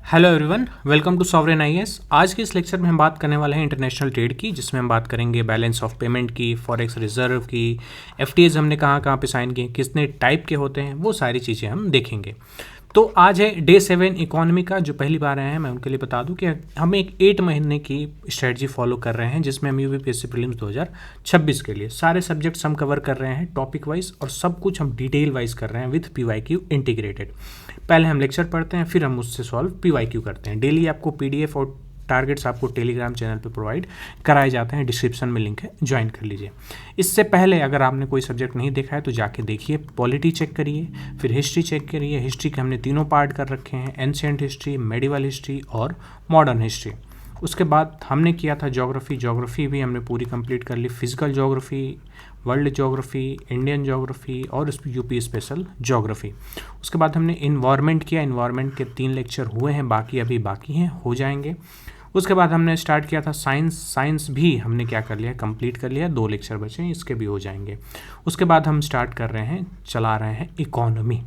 Hello everyone, welcome to sovereign IAS. आज के इस लेक्चर में हम बात करने वाले हैं इंटरनेशनल ट्रेड की, जिसमें हम बात करेंगे बैलेंस ऑफ पेमेंट की, फॉरेक्स रिजर्व की, एफटीएज हमने कहाँ कहाँ पे साइन किए, कितने टाइप के होते हैं, वो सारी चीज़ें हम देखेंगे। तो आज है डे 7 इकोनॉमी का। जो पहली बार आए हैं मैं उनके लिए बता दूं कि हम एक 8 महीने की स्ट्रेटजी फॉलो कर रहे हैं, जिसमें हम यूपीपीएससी प्रीलिम्स 2026 के लिए सारे सब्जेक्ट्स हम कवर कर रहे हैं टॉपिक वाइज, और सब कुछ हम डिटेल वाइज कर रहे हैं विथ पीवाईक्यू इंटीग्रेटेड। पहले हम लेक्चर पढ़ते हैं, फिर हम उससे सॉल्व पीवाईक्यू करते हैं। डेली आपको पीडीएफ और टारगेट्स आपको टेलीग्राम चैनल पे प्रोवाइड कराए जाते हैं, डिस्क्रिप्शन में लिंक है, ज्वाइन कर लीजिए। इससे पहले अगर आपने कोई सब्जेक्ट नहीं देखा है तो जाके देखिए, पॉलिटी चेक करिए, फिर हिस्ट्री चेक करिए। हिस्ट्री के हमने तीनों पार्ट कर रखे हैं, एंशिएंट हिस्ट्री, मेडिवल हिस्ट्री और मॉडर्न हिस्ट्री। उसके बाद हमने किया था ज्योग्राफी भी हमने पूरी कंप्लीट कर ली, physical geography, world geography, Indian geography और यूपी स्पेशल ज्योग्राफी। उसके बाद हमने इन्वायरमेंट किया, इन्वायरमेंट के 3 लेक्चर हुए हैं, बाकी अभी बाकी हैं, हो जाएंगे। उसके बाद हमने स्टार्ट किया था साइंस भी हमने क्या कर लिया, कंप्लीट कर लिया, 2 लेक्चर बचे हैं, इसके भी हो जाएंगे। उसके बाद हम स्टार्ट कर रहे हैं, चला रहे हैं economy.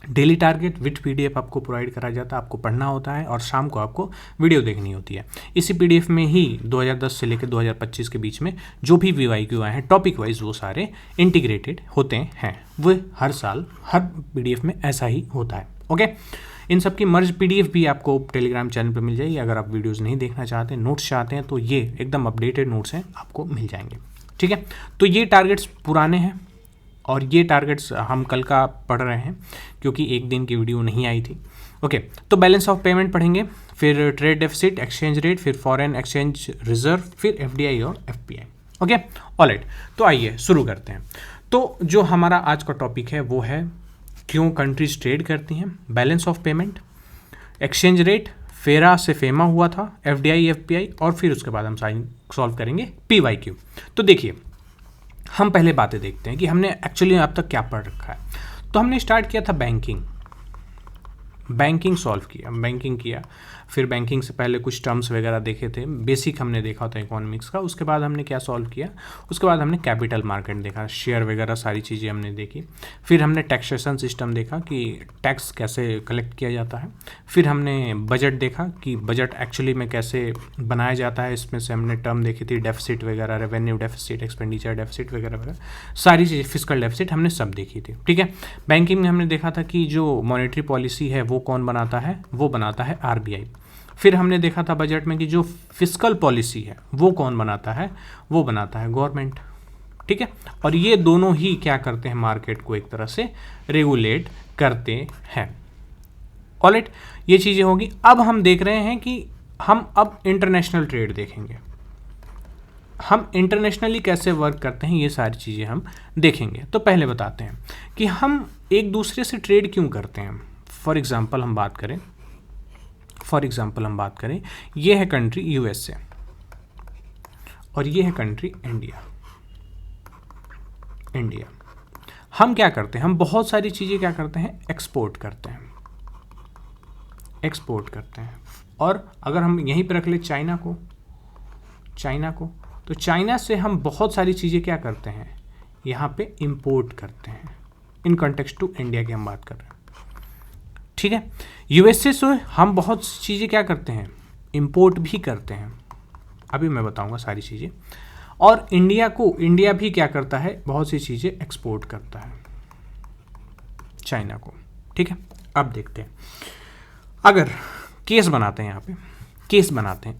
Daily target with PDF आपको प्रोवाइड कराया जाता है, आपको पढ़ना होता है और शाम को आपको वीडियो देखनी होती है। इसी पीडीएफ में ही 2010 से लेकर 2025 के बीच में जो भी वीवाईक्यू आए हैं टॉपिक वाइज, वो सारे इंटीग्रेटेड होते हैं। वो हर साल हर पीडीएफ में ऐसा ही होता है। ओके, इन सब की मर्ज पीडीएफ भी आपको टेलीग्राम चैनल पर मिल जाएगी। अगर आप वीडियोज़ नहीं देखना चाहते, नोट्स चाहते हैं, तो ये एकदम अपडेटेड नोट्स हैं, आपको मिल जाएंगे। ठीक है, तो ये टारगेट्स पुराने हैं और ये टारगेट्स हम कल का पढ़ रहे हैं, क्योंकि एक दिन की वीडियो नहीं आई थी। ओके, तो बैलेंस ऑफ पेमेंट पढ़ेंगे, फिर ट्रेड डेफिसिट, एक्सचेंज रेट, फिर फॉरेन एक्सचेंज रिजर्व, फिर एफडीआई और एफपीआई। ओके, ऑलराइट, तो आइए शुरू करते हैं। तो जो हमारा आज का टॉपिक है वो है क्यों कंट्रीज ट्रेड करती हैं, balance of payment, exchange rate, फेरा से फेमा हुआ था, एफडीआई, एफपीआई, और फिर उसके बाद हम सॉल्व करेंगे पीवाईक्यू। तो देखिए, हम पहले बातें देखते हैं कि हमने एक्चुअली अब तक क्या पढ़ रखा है। तो हमने स्टार्ट किया था बैंकिंग सॉल्व किया, फिर बैंकिंग से पहले कुछ टर्म्स वगैरह देखे थे, बेसिक हमने देखा था इकोनॉमिक्स का। उसके बाद हमने क्या सॉल्व किया, उसके बाद हमने कैपिटल मार्केट देखा, शेयर वगैरह सारी चीज़ें हमने देखी। फिर हमने टैक्सेशन सिस्टम देखा कि टैक्स कैसे कलेक्ट किया जाता है। फिर हमने बजट देखा कि बजट एक्चुअली में कैसे बनाया जाता है। इसमें से हमने टर्म देखी थी डेफिसिट वगैरह, रेवेन्यू डेफिसिट, एक्सपेंडिचर डेफिसिट वगैरह वगैरह, सारी चीज़ें, फिजिकल डेफिसिट हमने सब देखी थी। ठीक है, बैंकिंग में हमने देखा था कि जो मॉनेटरी पॉलिसी है वो कौन बनाता है, वो बनाता है आरबीआई। फिर हमने देखा था बजट में कि जो फिस्कल पॉलिसी है वो कौन बनाता है, वो बनाता है गवर्नमेंट। ठीक है, और ये दोनों ही क्या करते हैं, मार्केट को एक तरह से रेगुलेट करते हैं। ऑलराइट, ये चीज़ें होगी। अब हम देख रहे हैं कि हम अब इंटरनेशनल ट्रेड देखेंगे, हम इंटरनेशनली कैसे वर्क करते हैं, ये सारी चीज़ें हम देखेंगे। तो पहले बताते हैं कि हम एक दूसरे से ट्रेड क्यों करते हैं। फॉर एग्जाम्पल हम बात करें, ये है कंट्री यूएसए और ये है कंट्री इंडिया। हम क्या करते हैं, हम बहुत सारी चीज़ें क्या करते हैं, एक्सपोर्ट करते हैं। और अगर हम यहीं पर रख ले चाइना को, तो चाइना से हम बहुत सारी चीज़ें क्या करते हैं, यहाँ पे इंपोर्ट करते हैं। इन कॉन्टेक्स्ट टू इंडिया की हम बात कर रहे हैं। ठीक है, यूएसए से हम बहुत चीज़ें क्या करते हैं, इंपोर्ट भी करते हैं, अभी मैं बताऊंगा सारी चीज़ें। और इंडिया भी क्या करता है, बहुत सी चीज़ें एक्सपोर्ट करता है चाइना को। ठीक है, अब देखते हैं, अगर केस बनाते हैं, यहाँ पे केस बनाते हैं,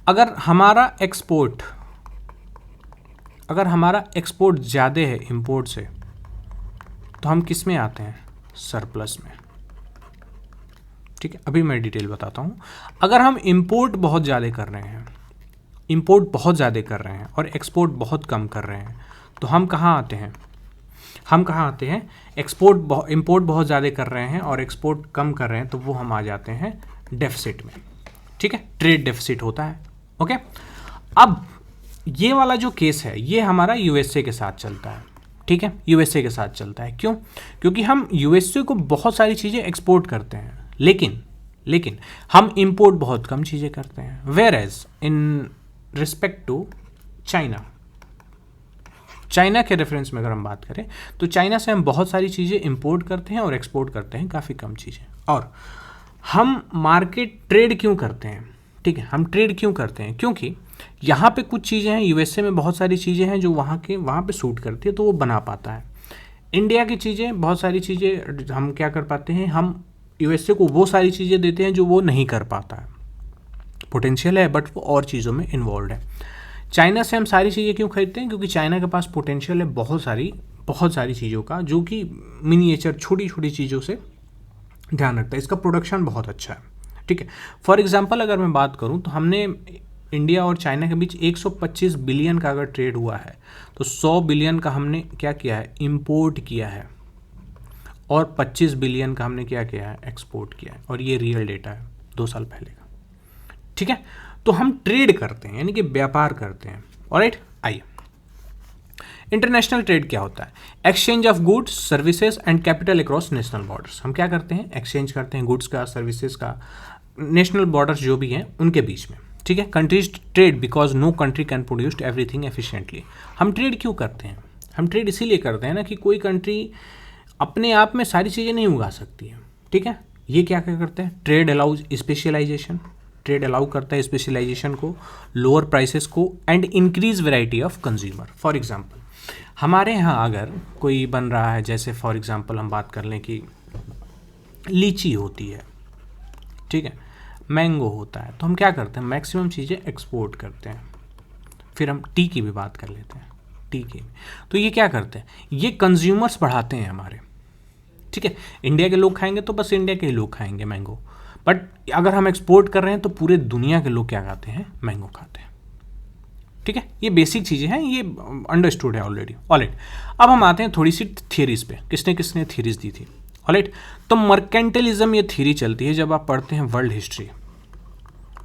अगर हमारा एक्सपोर्ट ज़्यादा है इंपोर्ट से, तो हम किस में आते हैं, सरप्लस में। ठीक है, अभी मैं डिटेल बताता हूँ। अगर हम इंपोर्ट बहुत ज़्यादा कर रहे हैं और एक्सपोर्ट बहुत कम कर रहे हैं, तो हम कहाँ आते हैं, इंपोर्ट बहुत ज़्यादा कर रहे हैं और एक्सपोर्ट कम कर रहे हैं, तो वो हम आ जाते हैं डेफिसिट में। ठीक है, ट्रेड डेफिसिट होता है। ओके, अब ये वाला जो केस है ये हमारा यूएसए के साथ चलता है। ठीक है, यूएसए के साथ चलता है, क्यों, क्योंकि हम यूएसए को बहुत सारी चीज़ें एक्सपोर्ट करते हैं, लेकिन हम इंपोर्ट बहुत कम चीज़ें करते हैं। Whereas in respect to China, China के रेफरेंस में अगर हम बात करें तो चाइना से हम बहुत सारी चीज़ें इंपोर्ट करते हैं और एक्सपोर्ट करते हैं काफ़ी कम चीज़ें। और हम मार्केट ट्रेड क्यों करते हैं, ठीक है, हम ट्रेड क्यों करते हैं, क्योंकि यहाँ पे कुछ चीज़ें हैं, यूएसए में बहुत सारी चीज़ें हैं जो वहाँ पे सूट करती है तो वो बना पाता है। इंडिया की चीज़ें, बहुत सारी चीज़ें हम क्या कर पाते हैं, हम यूएसए को वो सारी चीज़ें देते हैं जो वो नहीं कर पाता है। पोटेंशियल है बट वो और चीज़ों में इन्वॉल्व है। चाइना से हम सारी चीज़ें क्यों खरीदते हैं, क्योंकि चाइना के पास पोटेंशियल है बहुत सारी चीज़ों का, जो कि मिनिएचर छोटी छोटी चीज़ों से ध्यान रखता है। इसका प्रोडक्शन बहुत अच्छा है, ठीक है। फॉर एग्जांपल अगर मैं बात करूं तो हमने इंडिया और चाइना के बीच 125 बिलियन का अगर ट्रेड हुआ है तो 100 बिलियन का हमने क्या किया है, इंपोर्ट किया है, और 25 बिलियन का हमने क्या किया है, एक्सपोर्ट किया है। और ये रियल डेटा है 2 साल पहले का, ठीक है। तो हम ट्रेड करते हैं, यानी कि व्यापार करते हैं। ऑलराइट, आइए, इंटरनेशनल ट्रेड क्या होता है? Exchange of goods, services and capital across national borders. हम क्या करते हैं, एक्सचेंज करते हैं गुड्स का, सर्विसेज का, नेशनल बॉर्डर्स जो भी हैं उनके बीच में, ठीक है। Countries trade because no country can produce everything efficiently. हम ट्रेड क्यों करते हैं? हम ट्रेड इसीलिए करते हैं ना कि कोई कंट्री अपने आप में सारी चीज़ें नहीं उगा सकती है, ठीक है। ये क्या क्या करते हैं, trade allows specialization, trade allow करता है स्पेशलाइजेशन को, लोअर प्राइसेस को, and increase variety of consumer. For example हमारे यहाँ अगर कोई बन रहा है, जैसे फॉर एग्जांपल हम बात कर लें कि लीची होती है, ठीक है, मैंगो होता है, तो हम क्या करते हैं, मैक्सिमम चीज़ें एक्सपोर्ट करते हैं। फिर हम टी की भी बात कर लेते हैं, टी की, तो ये क्या करते हैं, ये कंज्यूमर्स बढ़ाते हैं हमारे, ठीक है। इंडिया के लोग खाएंगे तो बस इंडिया के ही लोग खाएंगे मैंगो, बट अगर हम एक्सपोर्ट कर रहे हैं तो पूरे दुनिया के लोग क्या खाते हैं, मैंगो खाते हैं, ठीक है। ये बेसिक चीज़ें हैं, ये अंडरस्टूड है ऑलरेडी। ऑलराइट, अब हम आते हैं थोड़ी सी थियरीज पे, किसने किसने थीरीज दी थी। ऑलराइट, तो मर्केंटलिज्म ये थीरी चलती है जब आप पढ़ते हैं वर्ल्ड हिस्ट्री।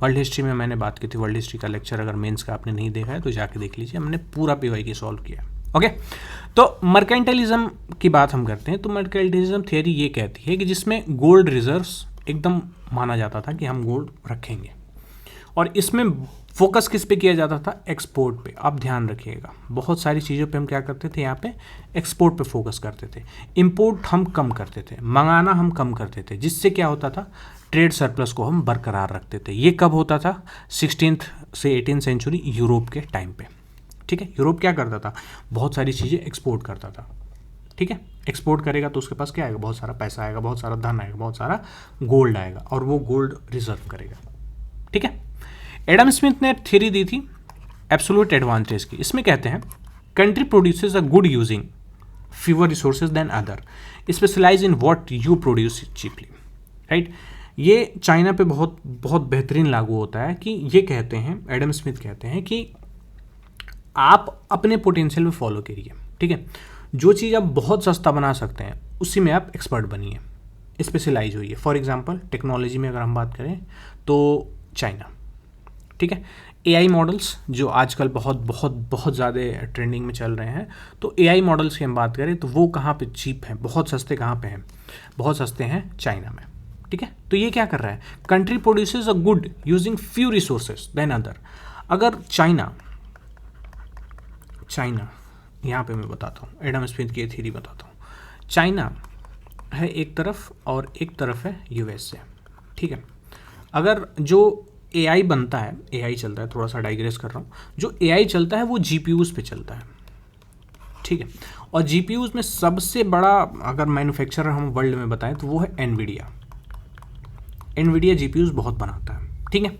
वर्ल्ड हिस्ट्री में मैंने बात की थी, वर्ल्ड हिस्ट्री का लेक्चर अगर मेंस का आपने नहीं देखा है तो जाके देख लीजिए, हमने पूरा PYQ सॉल्व किया। ओके, तो मर्केंटलिज्म की बात हम करते हैं, तो मर्केंटलिज्म थियरी ये कहती है कि जिसमें गोल्ड रिजर्व्स एकदम माना जाता था कि हम गोल्ड रखेंगे, और इसमें फोकस किस पे किया जाता था, एक्सपोर्ट पे। आप ध्यान रखिएगा, बहुत सारी चीज़ों पे हम क्या करते थे, यहाँ पे एक्सपोर्ट पे फोकस करते थे, इंपोर्ट हम कम करते थे, मंगाना हम कम करते थे, जिससे क्या होता था, ट्रेड सरप्लस को हम बरकरार रखते थे। ये कब होता था, 16th से 18th सेंचुरी यूरोप के टाइम पे, ठीक है। यूरोप क्या करता था, बहुत सारी चीज़ें एक्सपोर्ट करता था, ठीक है। एक्सपोर्ट करेगा तो उसके पास क्या आएगा, बहुत सारा पैसा आएगा, बहुत सारा धन आएगा, बहुत सारा गोल्ड आएगा, और वो गोल्ड रिजर्व करेगा, ठीक है। एडम स्मिथ ने थ्योरी दी थी एब्सोल्यूट एडवांटेज की। इसमें कहते हैं country produces a good using fewer resources than other, specialize in what you produce cheaply, right. ये चाइना पे बहुत बहुत बेहतरीन लागू होता है कि ये कहते हैं, एडम स्मिथ कहते हैं कि आप अपने पोटेंशियल में फॉलो करिए, ठीक है। जो चीज़ आप बहुत सस्ता बना सकते हैं उसी में आप एक्सपर्ट बनिए, स्पेशलाइज होइए। फॉर एग्जांपल टेक्नोलॉजी में अगर हम बात करें तो चाइना, ठीक है। AI मॉडल्स जो आजकल बहुत बहुत बहुत ज़्यादा ट्रेंडिंग में चल रहे हैं, तो AI मॉडल्स की हम बात करें तो वो कहाँ पे चीप हैं, बहुत सस्ते कहाँ पे हैं, बहुत सस्ते हैं चाइना में, ठीक है। तो ये क्या कर रहा है, country produces a good using few resources then other. अगर चाइना यहाँ पे मैं बताता हूँ, एडम स्मिथ की थ्योरी बताता हूँ। चाइना है एक तरफ और एक तरफ है USA, ठीक है। अगर जो AI बनता है, AI चलता है, थोड़ा सा डाइग्रेस कर रहा हूँ, जो AI चलता है वो GPUs पे चलता है, ठीक है। और GPUs में सबसे बड़ा अगर मैन्युफैक्चरर हम वर्ल्ड में बताएं तो वो है एनवीडिया GPUs बहुत बनाता है, ठीक है।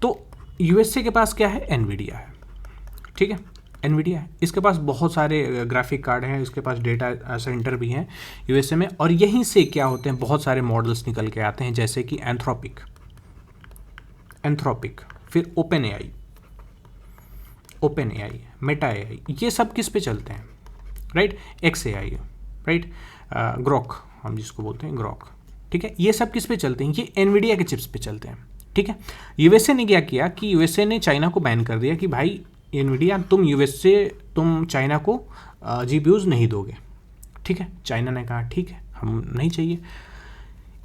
तो USA के पास क्या है, एनवीडिया है, ठीक है, एनवीडिया है। इसके पास बहुत सारे ग्राफिक कार्ड हैं, इसके पास डेटा सेंटर भी हैं USA में, और यहीं से क्या होते हैं, बहुत सारे मॉडल्स निकल के आते हैं, जैसे कि एंथ्रोपिक, फिर ओपन AI, मेटा AI, ये सब किस पे चलते हैं, राइट। XAI, राइट, ग्रोक हम जिसको बोलते हैं ग्रोक, ठीक है। ये सब किस पे चलते हैं, ये एनवीडिया के चिप्स पे चलते हैं, ठीक है। USA ने क्या किया कि USA ने चाइना को बैन कर दिया कि भाई एनवीडिया तुम चाइना को GPUs नहीं दोगे, ठीक है। चाइना ने कहा ठीक है, हम नहीं चाहिए।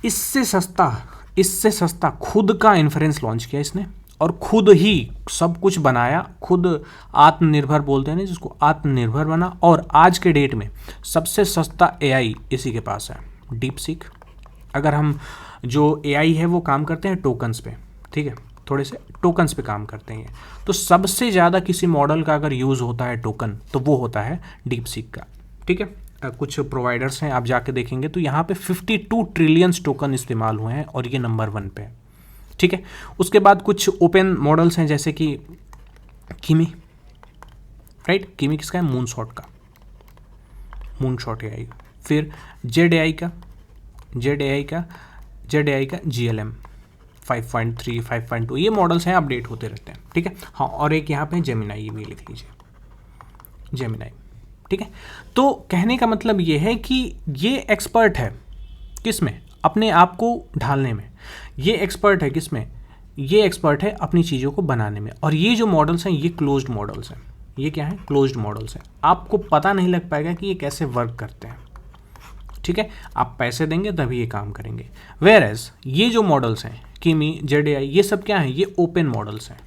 इससे सस्ता खुद का इन्फ्रेंस लॉन्च किया इसने, और खुद ही सब कुछ बनाया, खुद आत्मनिर्भर बोलते हैं ना जिसको, आत्मनिर्भर बना। और आज के डेट में सबसे सस्ता एआई इसी के पास है, डीप सीक। अगर हम जो एआई है वो काम करते हैं टोकन्स पे, ठीक है, थोड़े से टोकन्स पे काम करते हैं, तो सबसे ज़्यादा किसी मॉडल का अगर यूज़ होता है टोकन तो वो होता है डीप सीक का, ठीक है। कुछ प्रोवाइडर्स हैं, आप जाके देखेंगे तो यहाँ पे 52 ट्रिलियन टोकन इस्तेमाल हुए हैं और ये नंबर 1 पे है, ठीक है। उसके बाद कुछ ओपन मॉडल्स हैं जैसे कि कीमी, राइट, कीमी किसका है, मूनशॉट का, मूनशॉट एआई। फिर जेड एआई का GLM 5.3 5.2 ये मॉडल्स हैं, अपडेट होते रहते हैं, ठीक है। हाँ, और एक यहाँ पे जेमिनाई, ये भी लिख लीजिए, जेमिनाई, ठीक है। तो कहने का मतलब ये है कि ये एक्सपर्ट है किसमें, अपने आप को ढालने में। ये एक्सपर्ट है किसमें, ये एक्सपर्ट है अपनी चीज़ों को बनाने में। और ये जो मॉडल्स हैं ये क्लोज्ड मॉडल्स हैं। ये क्या है, क्लोज्ड मॉडल्स हैं। आपको पता नहीं लग पाएगा कि ये कैसे वर्क करते हैं, ठीक है। आप पैसे देंगे तभी ये काम करेंगे। वेयर एज ये जो मॉडल्स हैं कीमी, जेड एआई, ये सब क्या है, ये ओपन मॉडल्स हैं।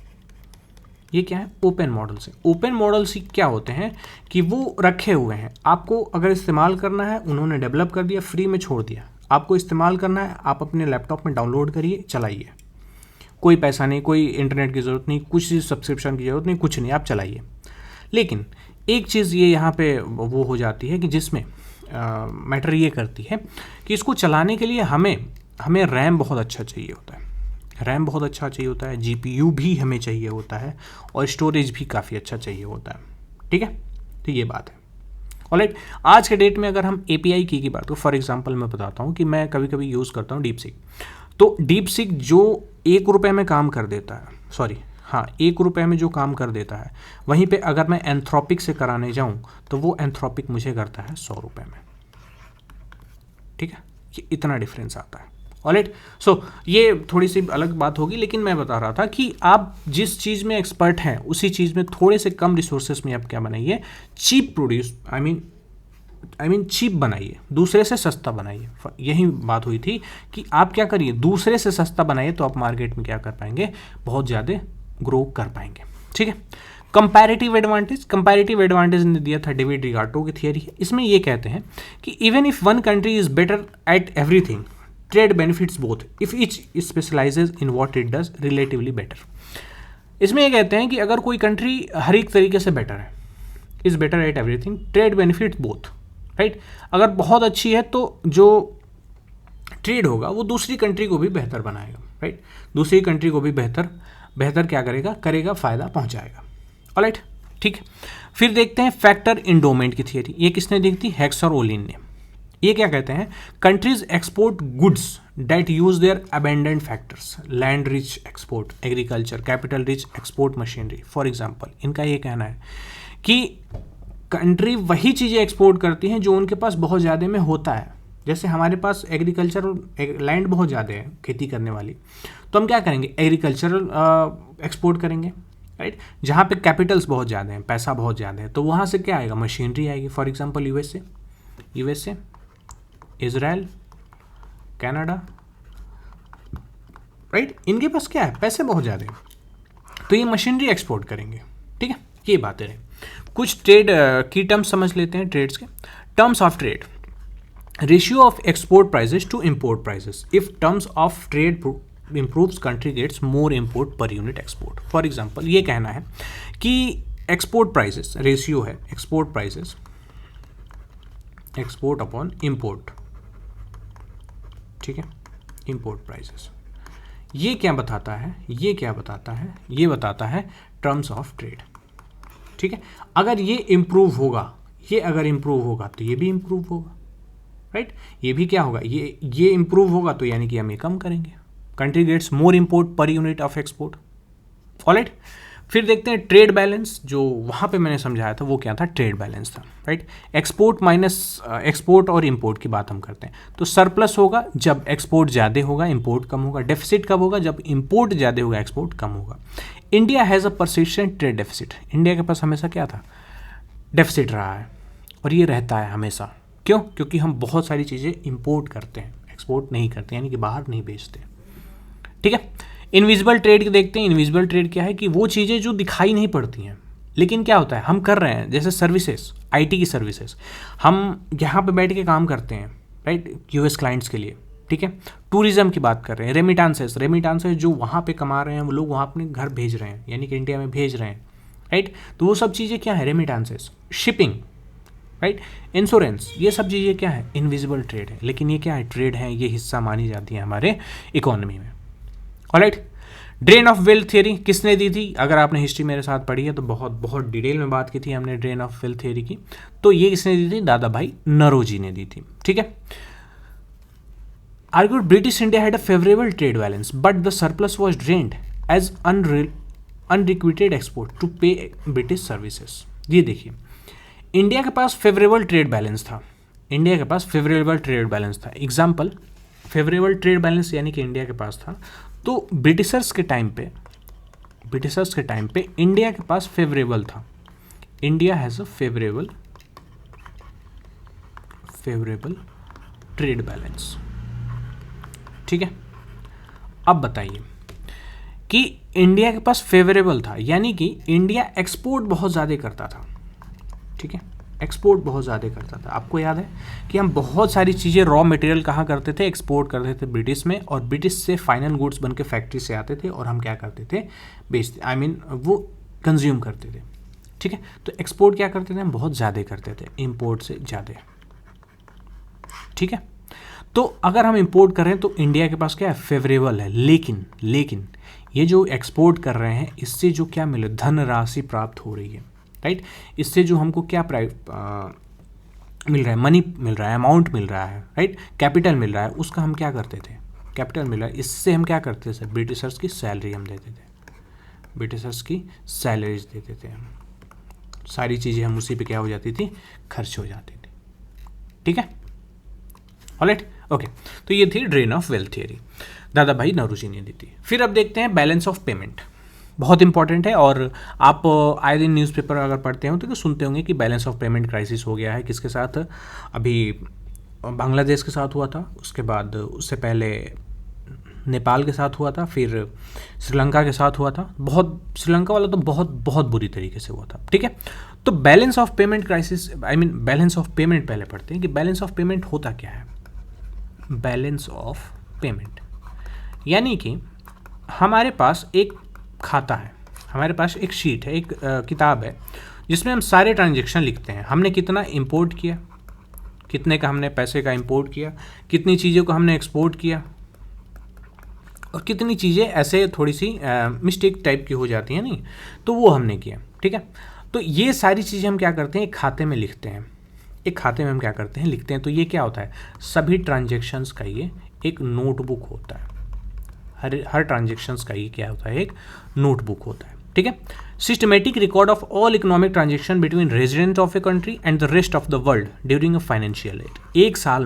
ये क्या है, ओपन मॉडल्स हैं। ओपन मॉडल्स क्या होते हैं कि वो रखे हुए हैं, आपको अगर इस्तेमाल करना है, उन्होंने डेवलप कर दिया, फ्री में छोड़ दिया, आपको इस्तेमाल करना है, आप अपने लैपटॉप में डाउनलोड करिए, चलाइए, कोई पैसा नहीं, कोई इंटरनेट की ज़रूरत नहीं, कुछ सब्सक्रिप्शन की ज़रूरत नहीं, कुछ नहीं, आप चलाइए। लेकिन एक चीज़ ये यहाँ पे वो हो जाती है कि जिसमें मैटर ये करती है कि इसको चलाने के लिए हमें रैम बहुत अच्छा चाहिए होता है, रैम बहुत अच्छा चाहिए होता है, जीपीयू भी हमें चाहिए होता है, और स्टोरेज भी काफ़ी अच्छा चाहिए होता है, ठीक है। तो ये बात है। ऑलराइट, आज के डेट में अगर हम एपीआई की बात करें, फॉर एग्जांपल मैं बताता हूँ कि मैं कभी कभी यूज़ करता हूँ डीपसीक। तो डीपसीक जो 1 रुपये में काम कर देता है, सॉरी हाँ 1 रुपये में जो काम कर देता है, वहीं पे अगर मैं एंथ्रोपिक से कराने जाऊँ तो वो एंथ्रोपिक मुझे करता है 100 रुपये में, ठीक है। ये इतना डिफरेंस आता है। ऑलराइट, सो ये थोड़ी सी अलग बात होगी, लेकिन मैं बता रहा था कि आप जिस चीज़ में एक्सपर्ट हैं उसी चीज़ में थोड़े से कम रिसोर्सेज में आप क्या बनाइए, cheap produce, I mean cheap बनाइए, दूसरे से सस्ता बनाइए। यही बात हुई थी कि आप क्या करिए, दूसरे से सस्ता बनाइए तो आप मार्केट में क्या कर पाएंगे, बहुत ज़्यादा ग्रो कर पाएंगे, ठीक है। कंपैरेटिव एडवांटेज ने दिया था डेविड रिगार्डो की थियरी है। इसमें ये कहते हैं कि even if one country is better at everything, trade benefits both if each specialises in what it does relatively better. इसमें ये कहते हैं कि अगर कोई कंट्री हर एक तरीके से बेटर है, is better at everything, trade benefits both, right, अगर बहुत अच्छी है तो जो ट्रेड होगा वो दूसरी कंट्री को भी बेहतर बनाएगा, राइट, दूसरी कंट्री को भी बेहतर क्या करेगा फ़ायदा पहुंचाएगा। ऑलराइट, ठीक है। फिर देखते हैं फैक्टर इंडोमेंट की थियरी। ये किसने दी थी, हेक्स और ओलिन ने। ये क्या कहते हैं, countries export goods that use their abundant factors, land rich export, agriculture, capital rich export machinery. For example, इनका ये कहना है कि कंट्री वही चीज़ें एक्सपोर्ट करती हैं जो उनके पास बहुत ज़्यादा में होता है। जैसे हमारे पास एग्रीकल्चर लैंड बहुत ज़्यादा है खेती करने वाली, तो हम क्या करेंगे, एग्रीकल्चरल एक्सपोर्ट करेंगे, राइट। जहाँ पे कैपिटल्स बहुत ज़्यादा हैं, पैसा बहुत ज़्यादा है, तो वहाँ से क्या आएगा, मशीनरी आएगी। For example USA, Israel, Canada, right, इनके पास क्या है, पैसे बहुत ज़्यादा हैं, तो ये मशीनरी एक्सपोर्ट करेंगे, ठीक है। ये बातें रहे। कुछ ट्रेड की टर्म्स समझ लेते हैं, ट्रेड्स के terms of trade. Ratio of export prices to import prices, if terms of trade improves, country gets more import per unit export. For example, ये कहना है कि export prices रेशियो है, export prices export upon import, ठीक है, import prices। ये क्या बताता है, ये बताता है terms of trade, ठीक है। अगर ये इम्प्रूव होगा, तो ये भी इम्प्रूव होगा, राइट, ये भी क्या होगा, ये इम्प्रूव होगा तो यानी कि हम ये कम करेंगे। Country gets more import per unit of export. Alright, फिर देखते हैं ट्रेड बैलेंस। जो वहाँ पे मैंने समझाया था वो क्या था, ट्रेड बैलेंस था, राइट। एक्सपोर्ट और इंपोर्ट की बात हम करते हैं, तो सरप्लस होगा जब एक्सपोर्ट ज़्यादा होगा, इंपोर्ट कम होगा। डेफिसिट कब होगा, जब इंपोर्ट ज़्यादा होगा, एक्सपोर्ट कम होगा। India has a persistent trade deficit. India के पास हमेशा क्या था, डेफिसिट रहा है, और ये रहता है हमेशा। क्यों, क्योंकि हम बहुत सारी चीज़ें इंपोर्ट करते हैं, एक्सपोर्ट नहीं करते, यानी कि बाहर नहीं बेचते, ठीक है। इनविजिबल ट्रेड देखते हैं। इनविजिबल ट्रेड क्या है कि वो चीज़ें जो दिखाई नहीं पड़ती हैं, लेकिन क्या होता है हम कर रहे हैं, जैसे सर्विसेज, आईटी की सर्विसेज, हम यहाँ पे बैठ के काम करते हैं, राइट, यूएस क्लाइंट्स के लिए, ठीक है। टूरिज्म की बात कर रहे हैं, रेमिटांसेस, रेमिटांसेस जो वहाँ पे कमा रहे हैं वो लोग वहाँ अपने घर भेज रहे हैं, यानी कि इंडिया में भेज रहे हैं, राइट। तो वो सब चीज़ें क्या है, रेमिटांसेस, शिपिंग, राइट, इंश्योरेंस, ये सब चीज़ें क्या है, इनविजिबल ट्रेड है, लेकिन ये क्या है, ट्रेड है, ये हिस्सा मानी जाती है हमारे इकोनॉमी में। Alright, drain of wealth theory किसने दी थी? अगर आपने हिस्ट्री मेरे साथ पढ़ी है तो बहुत बहुत डिटेल में बात की थी हमने ड्रेन ऑफ वेल्थ थियरी की। तो ये किसने दी थी? दादा भाई नौरोजी ने दी थी, ठीक है। Argued British India had a favourable trade balance but the surplus was drained as unrequited export to pay British services. ये देखिए, इंडिया के पास फेवरेबल ट्रेड बैलेंस था, इंडिया के पास फेवरेबल ट्रेड बैलेंस था। एग्जाम्पल, फेवरेबल ट्रेड बैलेंस यानी कि इंडिया के पास था, तो ब्रिटिशर्स के टाइम पे इंडिया के पास फेवरेबल था। India has a favourable trade balance, ठीक है। अब बताइए कि इंडिया के पास फेवरेबल था, यानी कि इंडिया एक्सपोर्ट बहुत ज़्यादा करता था, ठीक है, एक्सपोर्ट बहुत ज़्यादा करता था। आपको याद है कि हम बहुत सारी चीज़ें रॉ मटेरियल कहाँ करते थे, एक्सपोर्ट करते थे ब्रिटिश में, और ब्रिटिश से फाइनल गुड्स बन के फैक्ट्री से आते थे और हम क्या करते थे, बेचते, आई मीन वो कंज्यूम करते थे, ठीक है। तो एक्सपोर्ट क्या करते थे हम, बहुत ज़्यादा करते थे, इम्पोर्ट से ज़्यादा, ठीक है। तो अगर हम इंपोर्ट करें तो इंडिया के पास क्या है, फेवरेबल है, लेकिन ये जो एक्सपोर्ट कर रहे हैं इससे जो क्या मिले, धन राशि प्राप्त हो रही है, राइट। इससे जो हमको क्या मिल रहा है, मनी मिल रहा है, अमाउंट मिल रहा है, राइट, कैपिटल मिल रहा है, उसका हम क्या करते थे, कैपिटल मिल रहा है, इससे हम क्या करते थे, ब्रिटिशर्स की सैलरी हम देते थे, ब्रिटिशर्स की सैलरीज देते थे हम, सारी चीज़ें हम उसी पे क्या हो जाती थी, खर्च हो जाती थी, ठीक है। Alright, okay. तो ये थी ड्रेन ऑफ वेल्थ थियरी, दादा भाई नौरोजी ने दी थी। फिर अब देखते हैं बैलेंस ऑफ पेमेंट, बहुत इंपॉर्टेंट है, और आप आए दिन न्यूज़पेपर अगर पढ़ते हो तो सुनते होंगे कि बैलेंस ऑफ पेमेंट क्राइसिस हो गया है। किसके साथ? अभी बांग्लादेश के साथ हुआ था, उसके बाद उससे पहले नेपाल के साथ हुआ था, फिर श्रीलंका के साथ हुआ था। बहुत, श्रीलंका वाला तो बहुत बहुत बुरी तरीके से हुआ था, ठीक है। तो balance of payment crisis, I mean balance of payment पहले पढ़ते हैं कि बैलेंस ऑफ पेमेंट होता क्या है। बैलेंस ऑफ पेमेंट यानी कि हमारे पास एक खाता है, हमारे पास एक शीट है, एक किताब है, जिसमें हम सारे ट्रांजैक्शन लिखते हैं। हमने कितना इंपोर्ट किया, कितने का हमने पैसे का इंपोर्ट किया, कितनी चीज़ों को हमने एक्सपोर्ट किया, और कितनी चीज़ें ऐसे थोड़ी सी मिस्टेक टाइप की हो जाती हैं, नहीं, तो वो हमने किया, ठीक है। तो ये सारी चीज़ें हम क्या करते हैं, एक खाते में लिखते हैं, एक खाते में हम क्या करते हैं, लिखते हैं। तो ये क्या होता है, सभी ट्रांजैक्शंस का ये एक नोटबुक होता है, हर ट्रांजैक्शंस का ये क्या होता है, एक नोटबुक होता है, ठीक है। Systematic record of all economic transaction between resident of a country and the rest of the world during a financial year. एक साल